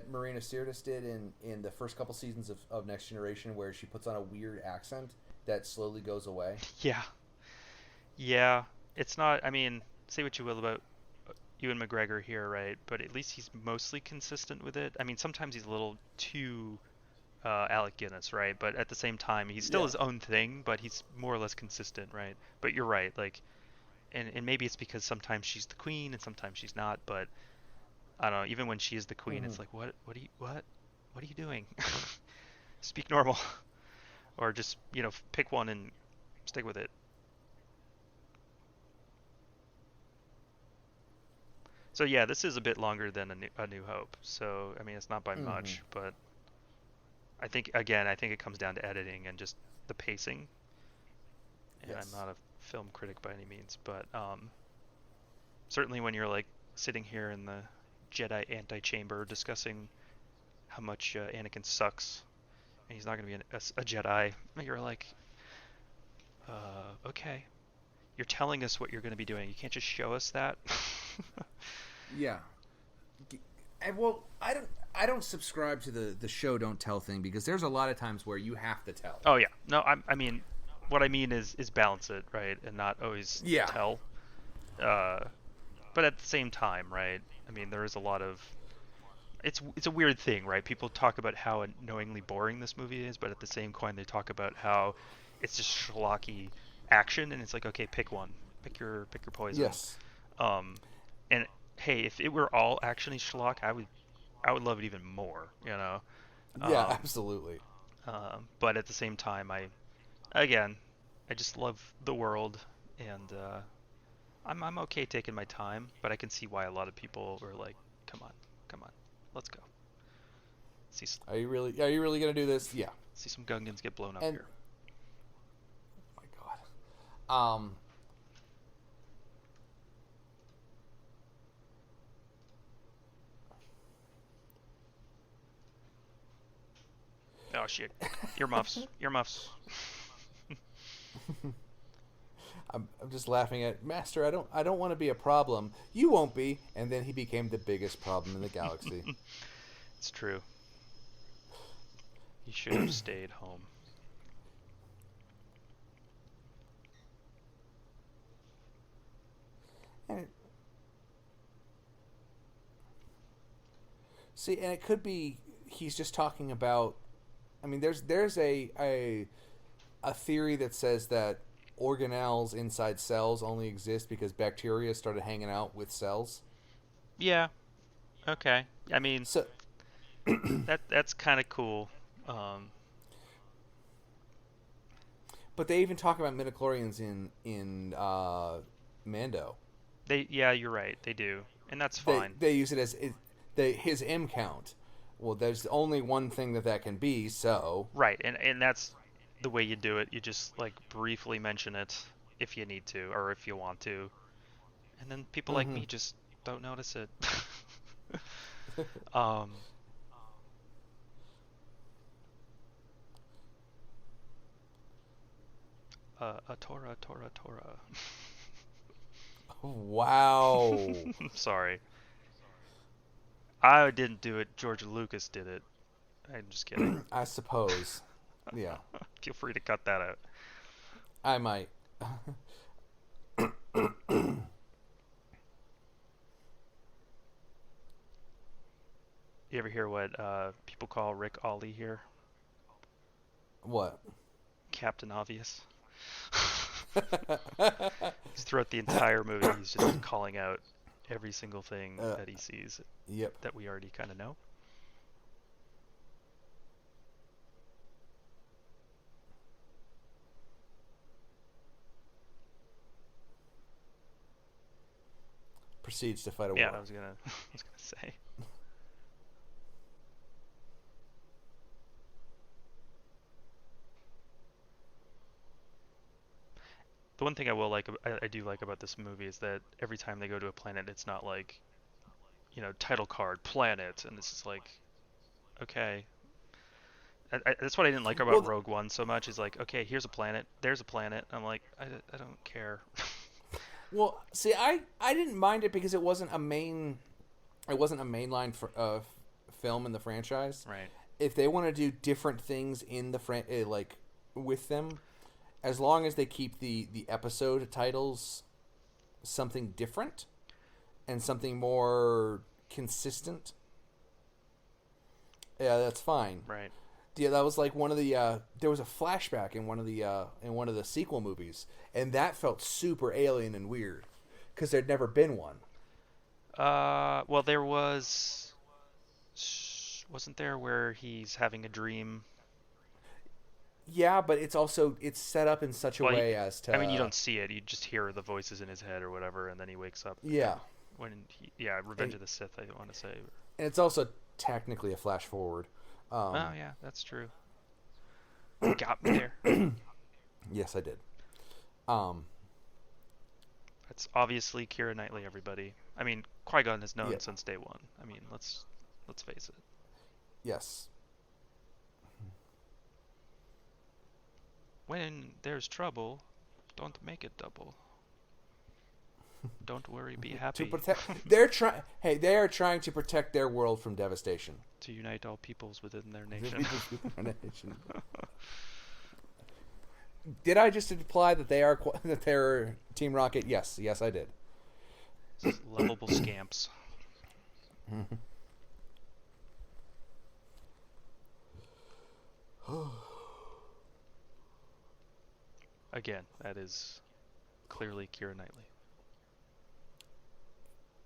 Marina Sirtis did in the first couple seasons of Next Generation, where she puts on a weird accent that slowly goes away. Yeah, yeah. It's not. I mean, say what you will about Ewan McGregor here, right? But at least he's mostly consistent with it. I mean, sometimes he's a little too Alec Guinness, right? But at the same time, he's still Yeah. his own thing, but he's more or less consistent, right? But you're right, like, and maybe it's because sometimes she's the queen and sometimes she's not. But I don't know. Even when she is the queen, Mm-hmm. it's like, what are you doing? Speak normal, or just pick one and stick with it. So yeah, this is a bit longer than a New Hope. So I mean, it's not by Mm-hmm. much, but I think it comes down to editing and just the pacing. And I'm Yes. not a film critic by any means, but certainly when you're like sitting here in the Jedi antechamber discussing how much Anakin sucks and he's not going to be a Jedi, you're like, okay, you're telling us what you're going to be doing. You can't just show us that. Yeah. And well, I don't subscribe to the show don't tell thing because there's a lot of times where you have to tell. Oh yeah, no, I mean, what I mean is balance it, right, and not always Yeah. tell. Uh, but at the same time, right? I mean, there is a lot of it's a weird thing, right? People talk about how annoyingly boring this movie is, but at the same coin, they talk about how it's just schlocky action, and it's like, okay, pick one, pick your poison. Yes. Um, and hey, if it were all actiony schlock, I would love it even more, Yeah. Um, Absolutely. but at the same time, again, I just love the world, and I'm okay taking my time, but I can see why a lot of people were like, come on, let's go. See Are you really? Are you really gonna do this? Yeah. see some Gungans get blown up And here. oh my God. Oh shit, earmuffs, earmuffs. I'm just laughing at Master. I don't want to be a problem. You won't be. And then he became the biggest problem in the galaxy. It's true. He should have stayed home. And see, and it could be he's just talking about. I mean, there's a theory that says that organelles inside cells only exist because bacteria started hanging out with cells. Yeah. Okay. I mean, So, that's kind of cool. Um, but they even talk about midichlorians in Mando. yeah, you're right. They do, and that's They fine. they use it as his M count. Well, there's only one thing that can be. So, Right, and that's the way you do it. You just like briefly mention it if you need to or if you want to, and then people like mm-hmm. me just don't notice it. um, a Torah. Wow. Sorry, I didn't do it. George Lucas did it. I'm just kidding. I suppose. Yeah, Feel free to cut that out. I might. You ever hear what people call Rick Ollie here? What? Captain Obvious. Because throughout the entire movie, he's just calling out every single thing that he sees Yep. that we already kind of know. Proceeds to fight a Yeah, war. I was gonna say. The one thing I do like about this movie is that every time they go to a planet, it's not like, title card, planet, and this is like, okay. That's what I didn't like about Rogue One so much, is like, okay, here's a planet, there's a planet. I'm like, I don't care. Well, see, I didn't mind it because it wasn't a mainline film in the franchise. Right. If they want to do different things in the like with them, as long as they keep the episode titles something different and something more consistent, yeah, that's fine. Right. Yeah, that was like one of the. There was a flashback in one of the sequel movies, and that felt super alien and weird because there'd never been one. Well, there wasn't there where he's having a dream? Yeah, but it's set up in such a way as to. I mean, you don't see it; you just hear the voices in his head or whatever, and then he wakes up. Yeah. Revenge of the Sith, I want to say. And it's also technically a flash forward. Oh yeah, that's true. You got me there. Yes, I did. That's obviously Keira Knightley, everybody. I mean, Qui-Gon has known since day one. I mean, let's face it. Yes. When there's trouble, don't make it double. Don't worry, be happy. To protect, they are trying to protect their world from devastation. To unite all peoples within their nation. Did I just imply that they're Team Rocket? Yes, I did. Lovable scamps. Again, that is clearly Keira Knightley.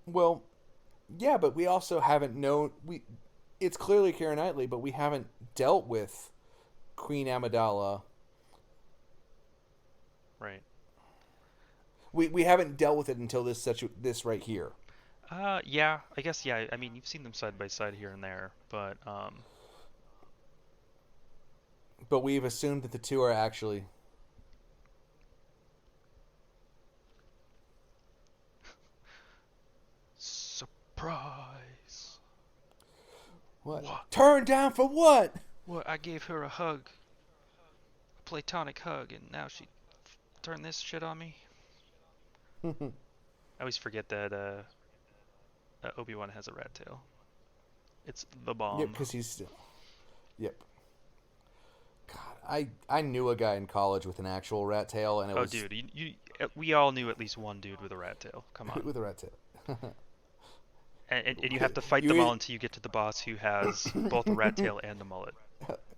Well, yeah, but we also haven't known it's clearly Keira Knightley, but we haven't dealt with Queen Amidala. Right. We haven't dealt with it until this right here. Yeah, I guess yeah. I mean, you've seen them side by side here and there, but we've assumed that the two are actually. Surprise. What? Turned down for what? What? I gave her a hug. A platonic hug, and now she turned this shit on me. I always forget that Obi-Wan has a rat tail. It's the bomb. Yep, because he's still. Yep. God, I knew a guy in college with an actual rat tail, and it was. Oh, dude, we all knew at least one dude with a rat tail. Come on. With a rat tail. And you have to fight them all until you get to the boss who has both a rat tail and a mullet.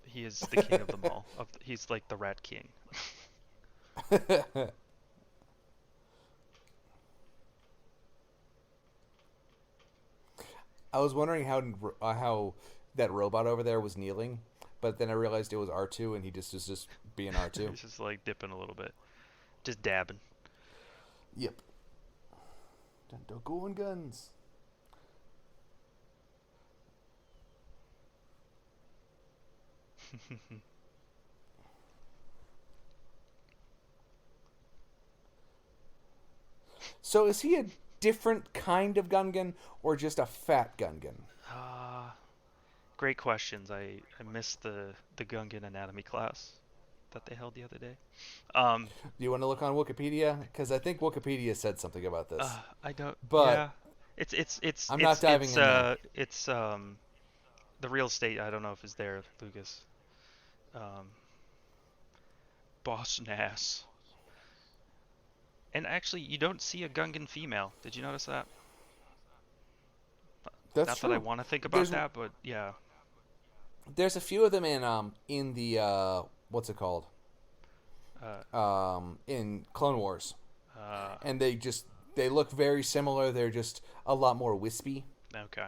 He is the king of them all. He's like the rat king. I was wondering how that robot over there was kneeling, but then I realized it was R2, and he was just being R2. He's just like dipping a little bit, just dabbing. Yep. Don't go on guns. So is he a different kind of Gungan or just a fat Gungan? Great questions. I missed the Gungan anatomy class that they held the other day. Do you want to look on Wikipedia? Because I think Wikipedia said something about this. I don't. But yeah. It's. I'm not diving in there. It's the real estate. I don't know if it's there, Lucas. Boss Nass. And actually, you don't see a Gungan female. Did you notice that? That's Not true. that I want to think about that, but yeah. There's a few of them in the what's it called? in Clone Wars, Uh, and they look very similar. They're just a lot more wispy. okay.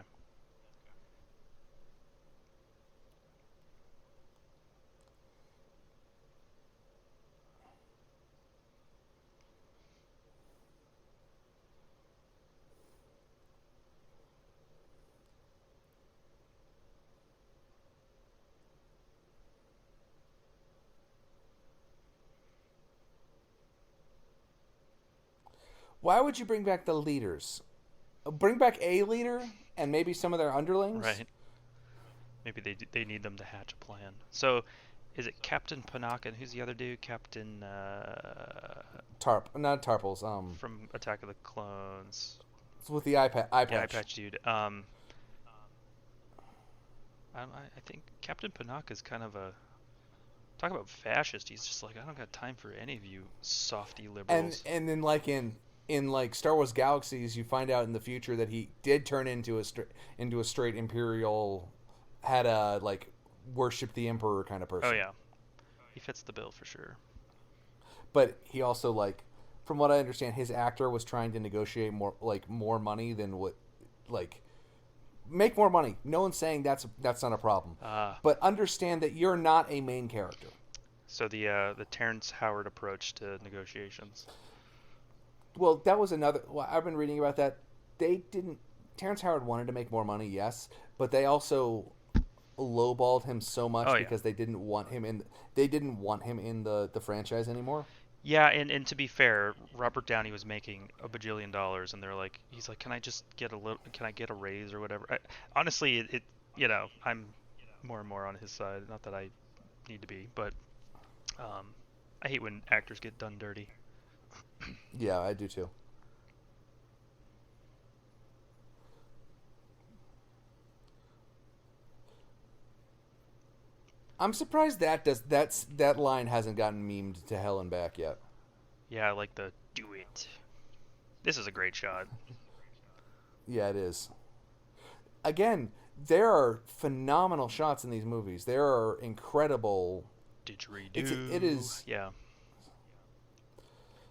Why would you bring back the leaders? Bring back a leader and maybe some of their underlings. Right. Maybe they need them to hatch a plan. So, is it Captain Panaka and who's the other dude? Captain Not Tarpals. from Attack of the Clones. It's with the eye Yeah, patch. eye patch dude. I think Captain Panaka is kind of a talk about fascist. He's just like, I don't got time for any of you softy liberals. And then like in like Star Wars Galaxies, you find out in the future that he did turn into a straight Imperial, had a like worship the Emperor kind of person. Oh yeah, he fits the bill for sure. But he also, like, from what I understand, his actor was trying to negotiate more money than what, like, make more money. No one's saying that's not a problem. But understand that you're not a main character. So the Terrence Howard approach to negotiations. Well, that was another. Well, I've been reading about that. They didn't. Terrence Howard wanted to make more money, yes, but they also lowballed him so much because they didn't want him in. They didn't want him in the franchise anymore. Yeah, and to be fair, Robert Downey was making $1 bajillion, and they're like, he's like, can I just get can I get a raise or whatever? Honestly, it I'm more and more on his side. Not that I need to be, but I hate when actors get done dirty. Yeah, I do too. I'm surprised that line hasn't gotten memed to hell and back yet. Yeah, I like the do it. This is a great shot. Yeah, it is. Again, there are phenomenal shots in these movies. There are incredible. Didgeridoo. It is. Yeah.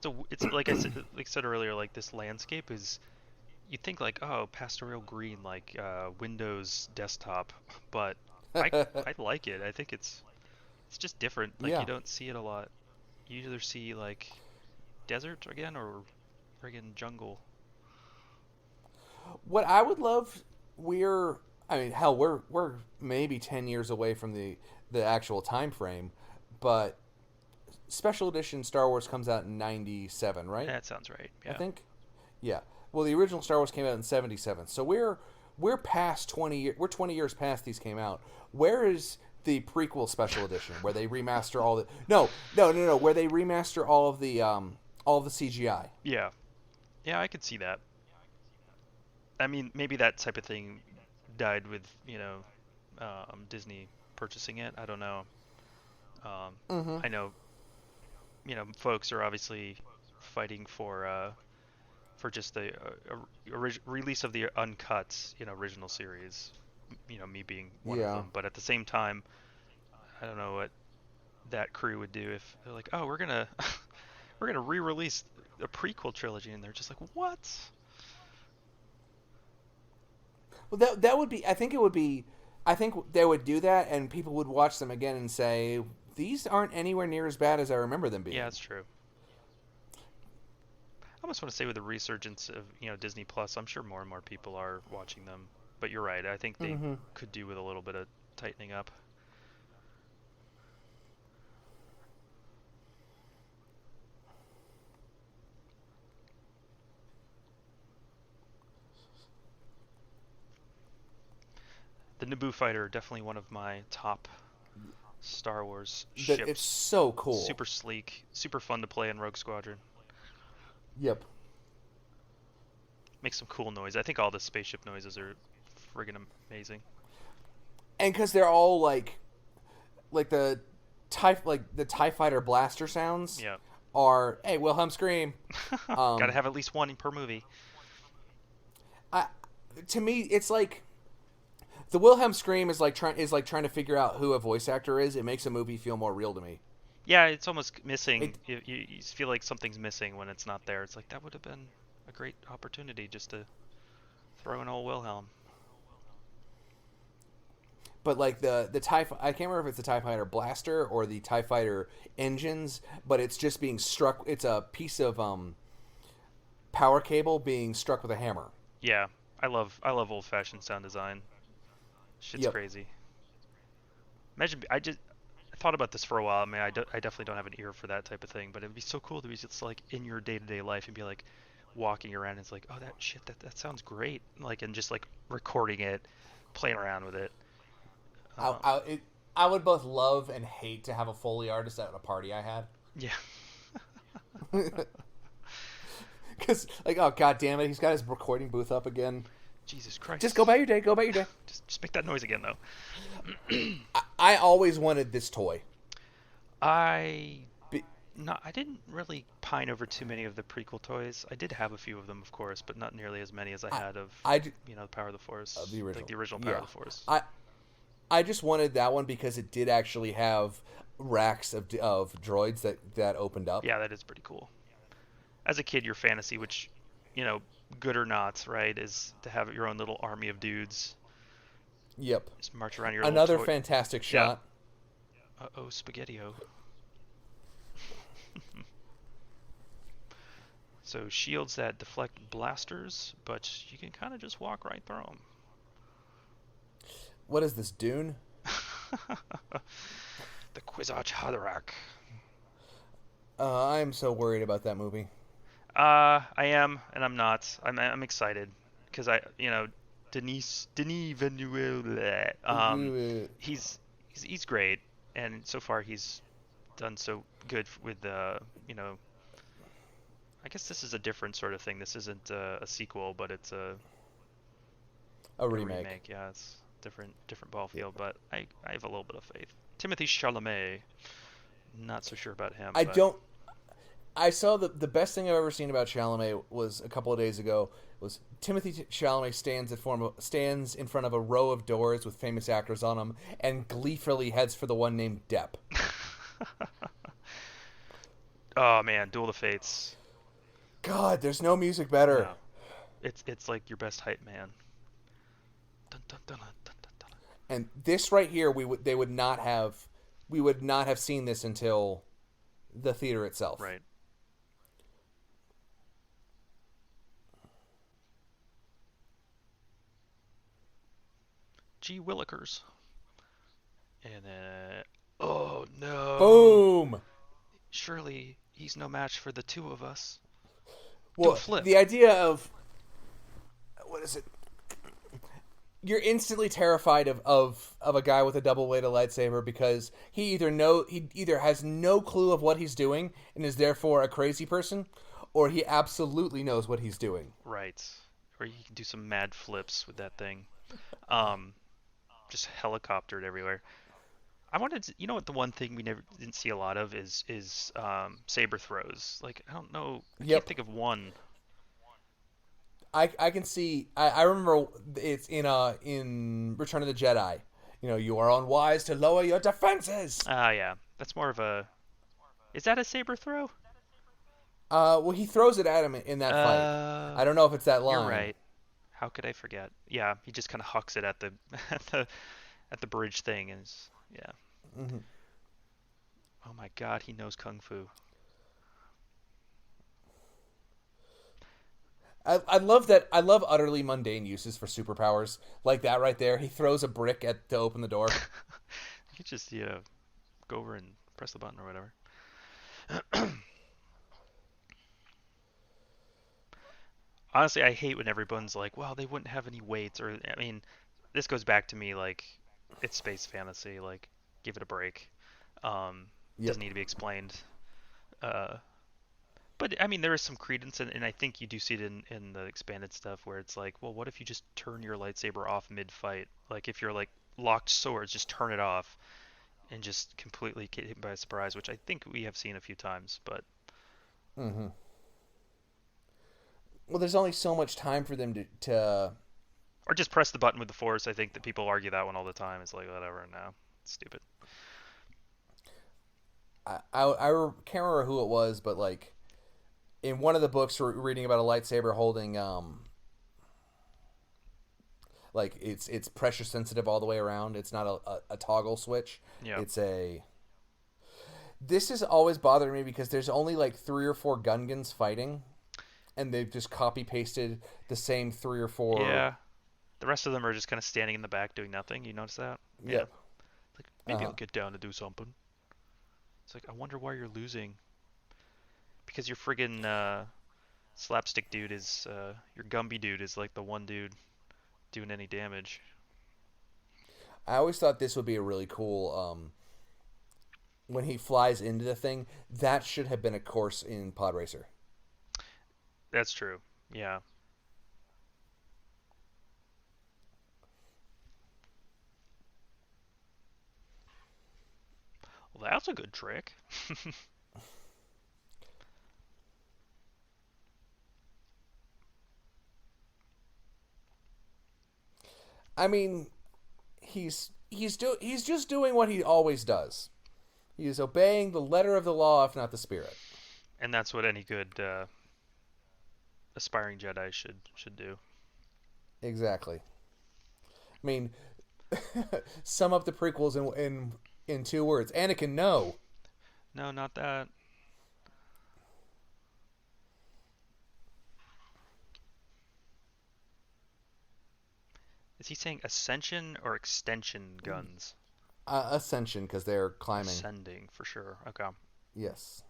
So it's like I said earlier, like this landscape is. You think like, oh, pastoral green, like Windows desktop, but I like it. I think it's just different. Like you don't see it a lot. You either see like desert again or friggin' jungle. What I would love, we're maybe 10 years away from the actual time frame, but special edition Star Wars comes out in 97, right? That sounds right. Yeah. I think. Yeah. Well, the original Star Wars came out in 77. So we're past 20 years. We're 20 years past these came out. Where is the prequel special edition where they remaster all the No, where they remaster all of the CGI? Yeah. Yeah, I could see that. I mean, maybe that type of thing died with, Disney purchasing it. I don't know. I know, folks are obviously fighting for just the release of the uncut, original series. Me being one of them. But at the same time, I don't know what that crew would do if they're like, oh, we're gonna re-release a prequel trilogy, and they're just like, what? Well, that would be. I think it would be. I think they would do that, and people would watch them again and say, these aren't anywhere near as bad as I remember them being. Yeah, that's true. I almost want to say with the resurgence of Disney Plus, I'm sure more and more people are watching them. But you're right. I think they could do with a little bit of tightening up. The Naboo fighter, definitely one of my top Star Wars ships. It's so cool. Super sleek, super fun to play in Rogue Squadron. Yep. Makes some cool noise. I think all the spaceship noises are friggin' amazing. And because they're all like the TIE fighter blaster sounds. Yeah. Are hey Wilhelm scream. Gotta have at least one per movie. To me, it's like the Wilhelm scream is like trying to figure out who a voice actor is. It makes a movie feel more real to me. Yeah, it's almost missing. It, You feel like something's missing when it's not there. It's like that would have been a great opportunity just to throw in old Wilhelm. but like the TIE, I can't remember if it's the TIE Fighter blaster or the TIE Fighter engines, but it's just being struck. It's a piece of power cable being struck with a hammer. Yeah, I love old-fashioned sound design. Shit's Yep. crazy. Imagine I thought about this for a while. I mean, I definitely don't have an ear for that type of thing, but it'd be so cool to be just like in your day-to-day life and be like walking around and it's like, oh, that shit, that sounds great. Like, and just like recording it, playing around with it. I, Um, I, it, I would both love and hate to have a Foley artist at a party I had. yeah. Because, like, oh, god damn it, he's got his recording booth up again. Jesus Christ. Just go about your day, go about your day. Just make that noise again, though. I always wanted this toy. I Be- No, I didn't really pine over too many of the prequel toys. I did have a few of them, of course, but not nearly as many as I had of, I, d- the Power of the Force, the original. like the original Power Yeah. of the Force. I just wanted that one because it did actually have racks of droids that opened up. Yeah, that is pretty cool. As a kid, your fantasy, which, you know, good or not, right, is to have your own little army of dudes. Yep. Just march around your Another little toy. fantastic Yeah. shot. Uh-oh, Spaghetti-O. So shields that deflect blasters, but you can kind of just walk right through them. What is this, Dune? The Kwisatz Haderach. I'm so worried about that movie. I am, and I'm not. I'm excited because Denis Villeneuve. He's great, and so far he's done so good with I guess this is a different sort of thing. This isn't a sequel, but it's A remake. Yeah, it's different ball field, but I have a little bit of faith. Timothy Chalamet. Not so sure about him. I but don't. I saw the best thing I've ever seen about Chalamet was a couple of days ago. Was Timothy Chalamet stands in front of a row of doors with famous actors on them and gleefully heads for the one named Depp. Oh man, Duel of the Fates. God, there's no music better. No. It's like your best hype man. Dun, dun, dun, dun, dun, dun. And this right here, we would not have seen this until the theater itself. Right. Gee Willikers. And then, oh no. Boom. Surely he's no match for the two of us. Well, flip. the idea of what is it? You're instantly terrified of a guy with a double-bladed lightsaber because he either has no clue of what he's doing and is therefore a crazy person, or he absolutely knows what he's doing. Right. Or you can do some mad flips with that thing. Just helicoptered everywhere. I wanted to, you know what, the one thing we didn't see a lot of is saber throws. Like, I don't know, I can't think of one. I can see. I remember it's in Return of the Jedi. You know, you are unwise to lower your defenses. Yeah, that's more of a. Is that a saber throw? Well, he throws it at him in that fight. I don't know if it's that line. You're right. How could I forget? Yeah, he just kind of hucks it at the at the bridge thing, and yeah. Mm-hmm. Oh my God, he knows kung fu. I love that. I love utterly mundane uses for superpowers like that right there. He throws a brick to open the door. You could just go over and press the button or whatever. Honestly, I hate when everyone's like, "Well, they wouldn't have any weights," or I mean, this goes back to me like it's space fantasy. Like, give it a break. Doesn't need to be explained. But I mean, there is some credence, and I think you do see it in the expanded stuff where it's like, well, what if you just turn your lightsaber off mid-fight? Like, if you're like locked swords, just turn it off and just completely get hit by surprise, which I think we have seen a few times. But Mm-hmm. Well, there's only so much time for them to or just press the button with the force. I think that people argue that one all the time. It's like, whatever, no, it's stupid. can't remember who it was, but like in one of the books, we're reading about a lightsaber holding like it's pressure sensitive all the way around. It's not a toggle switch. Yeah. It's a. This has always bothered me because there's only like 3 or 4 Gungans fighting, and they've just copy pasted the same 3 or 4. Yeah. The rest of them are just kind of standing in the back doing nothing. You notice that? Yeah. Yep. Like, maybe I'll get down to do something. It's like, I wonder why you're losing. Because your friggin' slapstick dude is, your Gumby dude is like the one dude doing any damage. I always thought this would be a really cool. When he flies into the thing, that should have been a course in Pod Racer. That's true. Yeah. Well, that's a good trick. I mean, he's just doing what he always does. He is obeying the letter of the law, if not the spirit. And that's what any good aspiring Jedi should do. Exactly. I mean, sum up the prequels in 2 words. Anakin, no. No, not that. Is he saying ascension or extension guns? Ascension, because they're climbing. Ascending, for sure. Okay. Yes.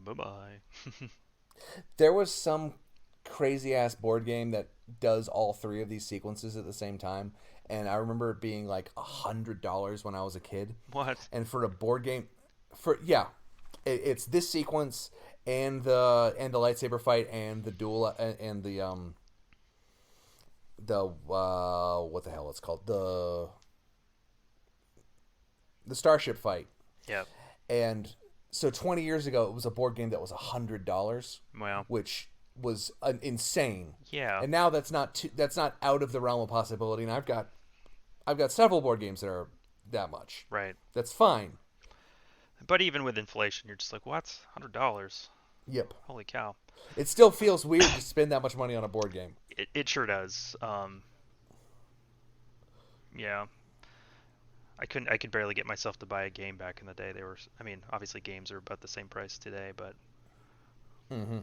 Bye-bye. There was some crazy ass board game that does all 3 of these sequences at the same time, and I remember it being like $100 when I was a kid. What? And for a board game, it's this sequence and the lightsaber fight and the duel and the what the hell it's called, the starship fight. Yep. And so 20 years ago, it was a board game that was $100. Wow. Which was insane. Yeah. And now that's not out of the realm of possibility. And I've got several board games that are that much. Right. That's fine. But even with inflation, you're just like, what? $100? Yep. Holy cow. It still feels weird to spend that much money on a board game. It sure does. Yeah. I could barely get myself to buy a game back in the day. They were, I mean, obviously games are about the same price today, but Mm-hmm.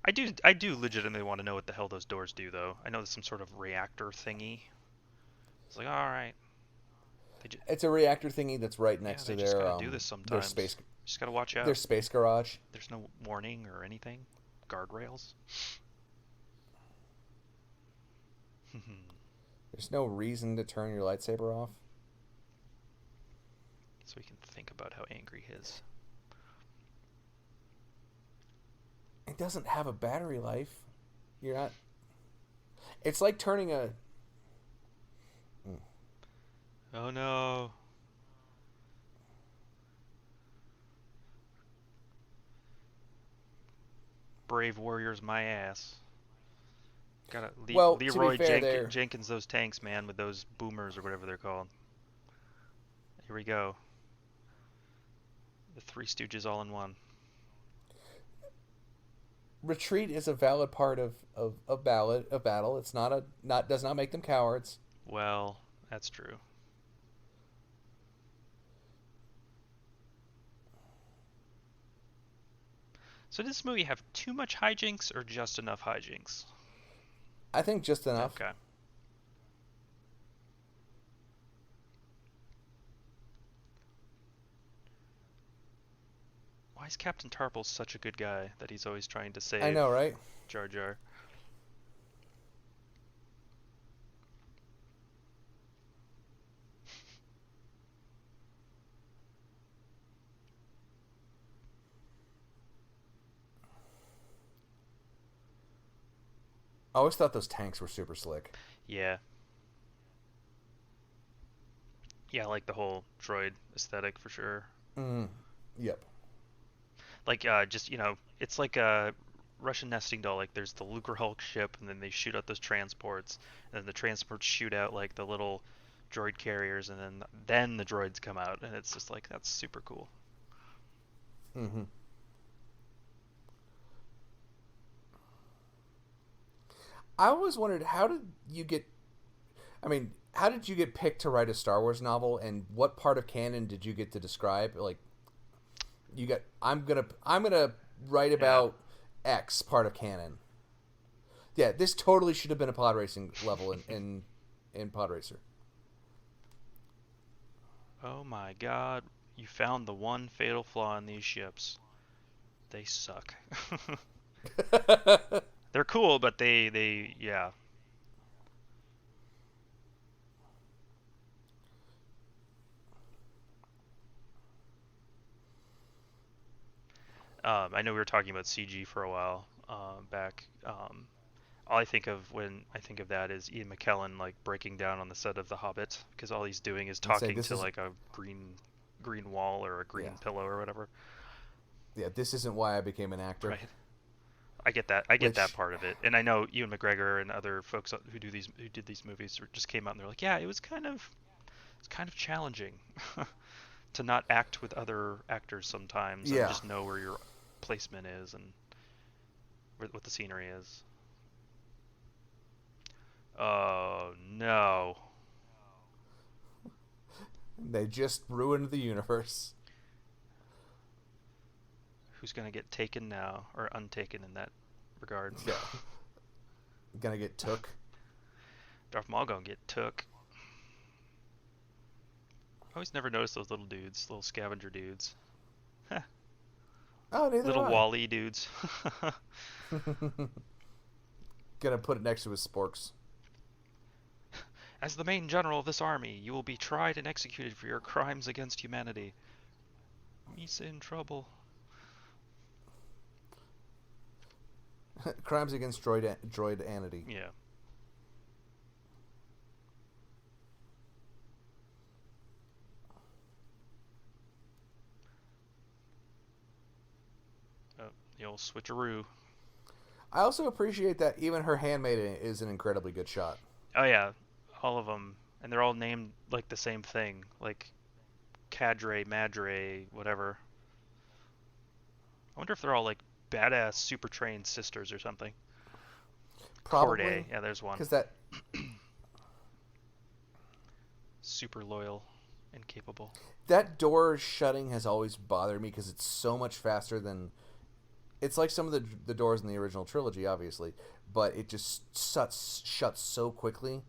I do legitimately want to know what the hell those doors do, though. I know there's some sort of reactor thingy. It's like, all right. It's a reactor thingy that's right next to they just their gotta do this their sometimes. space. Just gotta watch out. Their space garage. There's no warning or anything. Guardrails. There's no reason to turn your lightsaber off. So we can think about how angry his. It doesn't have a battery life. You're not. It's like turning a. Oh no. Brave warriors, my ass. Gotta Leroy to be fair, Jenkins those tanks, man, with those boomers or whatever they're called. Here we go. The Three Stooges all in one. Retreat is a valid part of battle. It's does not make them cowards. Well, that's true. So does this movie have too much hijinks or just enough hijinks? I think just enough. Okay. Why is Captain Tarple such a good guy that he's always trying to save I know, right? Jar Jar? I always thought those tanks were super slick. Yeah. Yeah, I like the whole droid aesthetic for sure. Yep. Like, just, it's like a Russian nesting doll. Like, there's the Lucrehulk ship, and then they shoot out those transports, and then the transports shoot out, like, the little droid carriers, and then the droids come out, and it's just like that's super cool. Mm-hmm. I always wondered, how did you get picked to write a Star Wars novel, and what part of canon did you get to describe? Like, I'm gonna write about X part of canon. Yeah, this totally should have been a pod racing level in Pod Racer. Oh my god, you found the one fatal flaw in these ships. They suck. They're cool, but they yeah. I know we were talking about CG for a while back. All I think of when I think of that is Ian McKellen like breaking down on the set of The Hobbit, because all he's doing is talking to like a green wall or a green pillow or whatever. Yeah, this isn't why I became an actor. Right. I get that. I get that part of it, and I know Ewan McGregor and other folks who did these movies just came out and they're like, yeah, it's kind of challenging to not act with other actors sometimes and just know where your placement is and what the scenery is. Oh no! They just ruined the universe. Who's gonna get taken now, or untaken in that regard? Yeah. Gonna get took. Darth Maul gonna get took. I always never noticed those little dudes, little scavenger dudes. Oh, neither little Wall-E dudes. Gonna put it next to his sporks. As the main general of this army, you will be tried and executed for your crimes against humanity. Misa in trouble. Crimes against droidanity. Yeah. Oh, the old switcheroo. I also appreciate that even her handmaiden is an incredibly good shot. Oh yeah, all of them, and they're all named like the same thing, like Cadre, Madre, whatever. I wonder if they're all like badass, super trained sisters or something. Probably. Corday, yeah, there's one. Because that super loyal and capable. That door shutting has always bothered me because it's so much faster than. It's like some of the doors in the original trilogy, obviously, but it just shuts so quickly.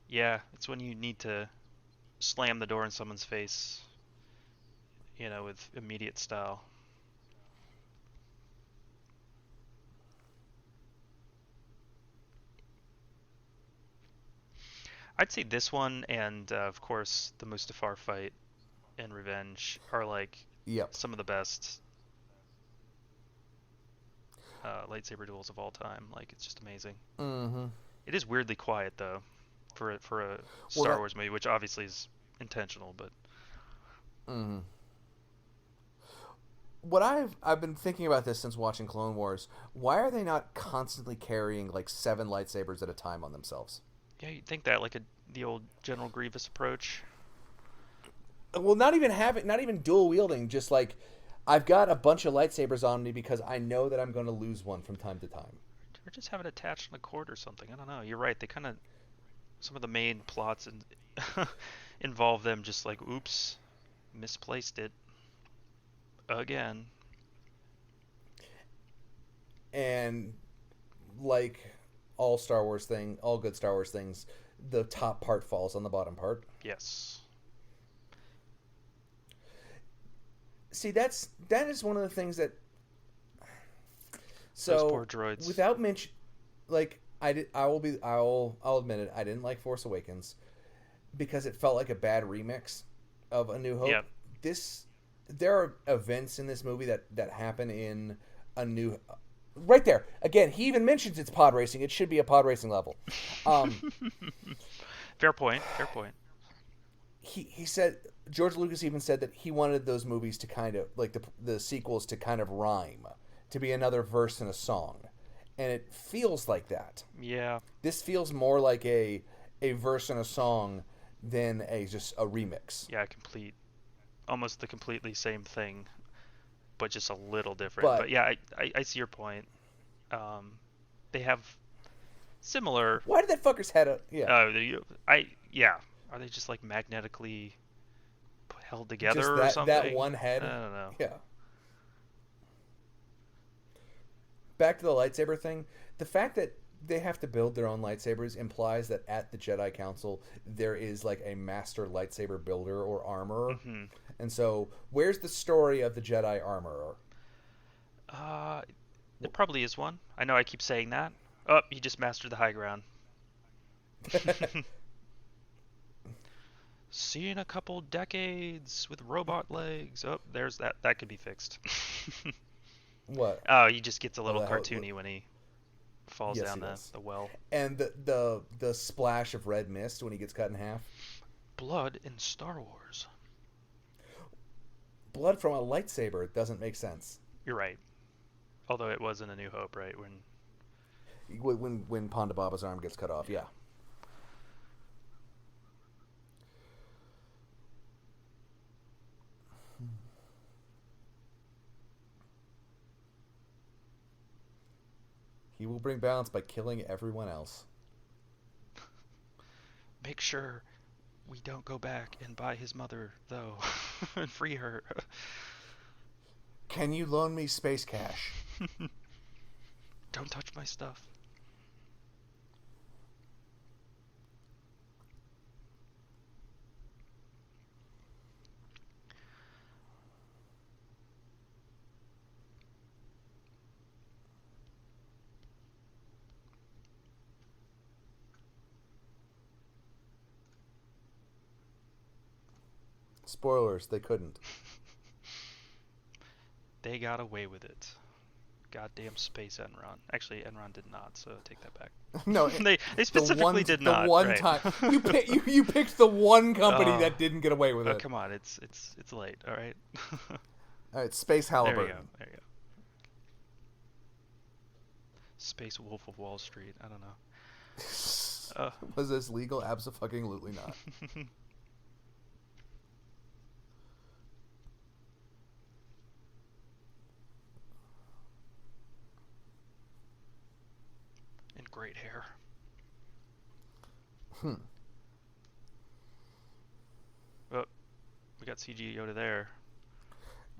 Yeah, it's when you need to slam the door in someone's face, with immediate style. I'd say this one and, of course, the Mustafar fight and Revenge are, like, some of the best lightsaber duels of all time. Like, it's just amazing. Mm-hmm. It is weirdly quiet, though, for a Star Wars movie, which obviously is intentional, but... Mm-hmm. What I've been thinking about this since watching Clone Wars. Why are they not constantly carrying, like, 7 lightsabers at a time on themselves? Yeah, you'd think that, like the old General Grievous approach. Well, not even dual wielding. Just like, I've got a bunch of lightsabers on me because I know that I'm going to lose one from time to time. Or just have it attached on a cord or something. I don't know. You're right. They kind of, some of the main plots involve them just like, oops, misplaced it again. And like all good Star Wars things, the top part falls on the bottom part. Yes. See, that is one of the things that. So those poor droids. Without mention, like I'll admit it. I didn't like Force Awakens because it felt like a bad remix of A New Hope. Yep. There are events in this movie that happen in A New. Right there. Again, he even mentions it's pod racing. It should be a pod racing level. Fair point. He said, George Lucas even said that he wanted those movies to kind of, like the sequels to kind of rhyme, to be another verse in a song. And it feels like that. Yeah. This feels more like a verse in a song than just a remix. Yeah, almost the completely same thing, but just a little different. But But yeah, I see your point. They have similar. why did that fucker's head? Yeah. Are they just like magnetically held together Just or something? that one head. I don't know. Yeah. Back to the lightsaber thing. The fact that they have to build their own lightsabers implies that at the Jedi Council there is like a master lightsaber builder or armorer. Mm-hmm. And so, where's the story of the Jedi armorer? There probably is one. I know I keep saying that. Oh, he just mastered the high ground. Seen a couple decades with robot legs. Oh, there's that. That could be fixed. What? Oh, he just gets a little Oh, cartoony when he falls Yes, down he does. the well. And the splash of red mist when he gets cut in half. Blood in Star Wars. Blood from a lightsaber doesn't make sense. You're right. Although it was in A New Hope, right? When Ponda Baba's arm gets cut off, yeah. He will bring balance by killing everyone else. Make sure we don't go back and buy his mother, though, and free her. Can you loan me space cash? Don't touch my stuff. Spoilers, they couldn't. They got away with it. Goddamn space Enron. Actually, Enron did not, so take that back. No, they specifically did not. The one right. time you picked the one company Oh. that didn't get away with Oh, it. come on, it's late. All right. All right, Space Halliburton. There you go. Space Wolf of Wall Street. I don't know. Was this legal? Abso-fucking-lutely not. And great hair. Oh, we got CG Yoda there.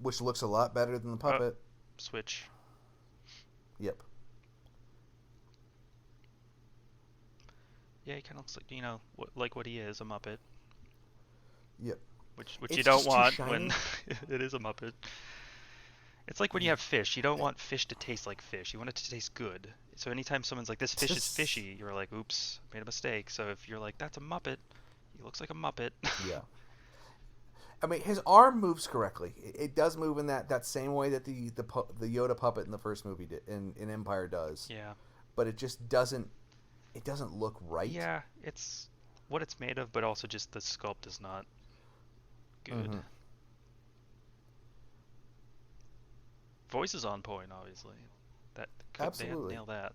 Which looks a lot better than the puppet. Switch. Yep. Yeah, he kind of looks like, like what he is, a Muppet. Yep. Which It's you don't just too want shiny. when it is a Muppet. It's like when you have fish. You don't want fish to taste like fish. You want it to taste good. So anytime someone's like, this fish is fishy, you're like, oops, made a mistake. So if you're like, that's a Muppet, he looks like a Muppet. Yeah. I mean, his arm moves correctly. It does move in that same way that the Yoda puppet in the first movie did, in Empire does. Yeah. But it just doesn't. It doesn't look right. Yeah, it's what it's made of, but also just the sculpt is not good. Mm-hmm. Voice is on point, obviously. They Absolutely. nail that.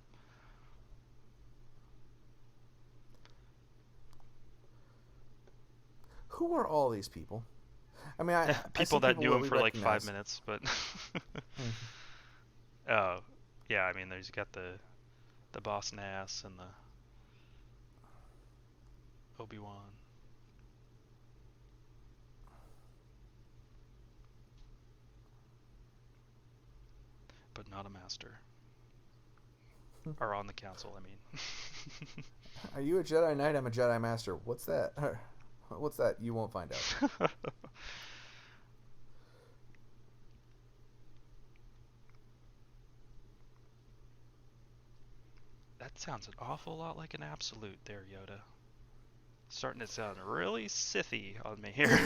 Who are all these people? I mean, I People see that knew him we for like 5 recognize. minutes, but oh yeah, I mean, there's got the Boss Nass and the Obi-Wan. But not a master. Or on the council, I mean. Are you a Jedi Knight? I'm a Jedi Master. What's that? What's that? You won't find out. That sounds an awful lot like an absolute there, Yoda. Starting to sound really Sithy on me here.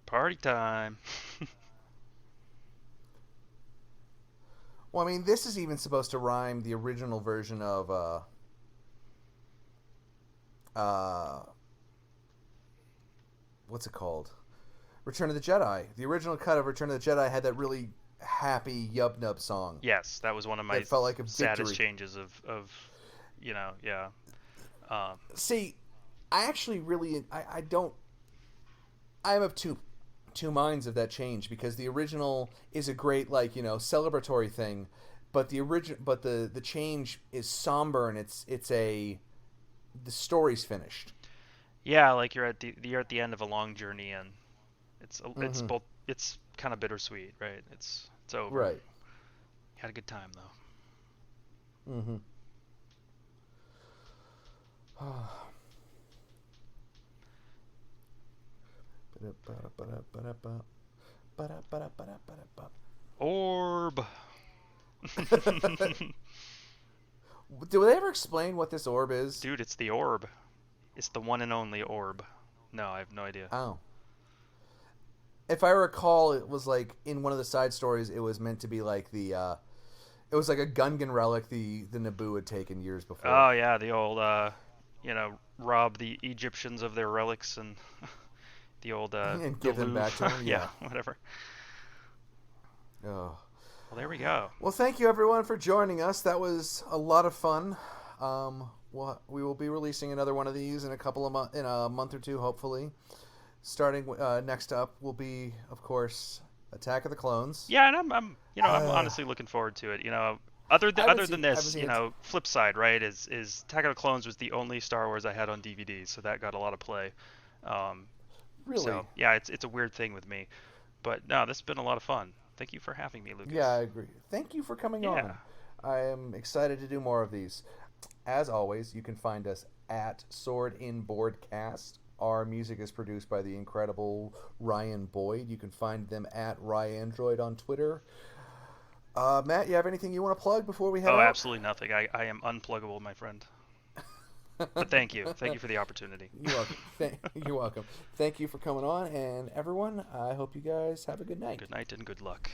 Party time. Well, I mean, this is even supposed to rhyme the original version of what's it called? Return of the Jedi. The original cut of Return of the Jedi had that really happy Yub Nub song. Yes, that was one of my That felt like a saddest victory. changes of yeah. See, I actually really I don't I'm of two minds of that change, because the original is a great, like, celebratory thing, but the change is somber, and the story's finished. Yeah, like you're at the end of a long journey, and it's Mm-hmm. both, it's kind of bittersweet, right? It's over. Right. Had a good time though. Mm-hmm. Orb. Do they ever explain what this orb is? Dude, it's the orb. It's the one and only orb. No, I have no idea. Oh. If I recall, it was like in one of the side stories, it was meant to be like it was like a Gungan relic the Naboo had taken years before. Oh yeah, the old rob the Egyptians of their relics, and the old And the give them back to Louvre. them. Yeah, Yeah. whatever. Oh. Well, there we go. Well, thank you everyone for joining us. That was a lot of fun. We will be releasing another one of these in in a month or two, hopefully. Starting next up will be, of course, Attack of the Clones. Yeah, and I'm honestly looking forward to it. Other than I haven't this, seen it. flip side, right? Is Attack of the Clones was the only Star Wars I had on DVD, so that got a lot of play. Um, Really? so yeah, it's a weird thing with me, but no, this has been a lot of fun. Thank you for having me, Yeah, I Lucas. agree. Thank you for coming Yeah. on. I am excited to do more of these. As always, you can find us at Sword in Boardcast. Our music is produced by the incredible Ryan Boyd. You can find them at Ryandroid on Twitter. Matt, you have anything you want to plug before we head Oh, out? absolutely nothing. I am unpluggable, my friend. But thank you. Thank you for the opportunity. You're welcome. You're welcome. Thank you for coming on, and everyone, I hope you guys have a good night. Good night and good luck.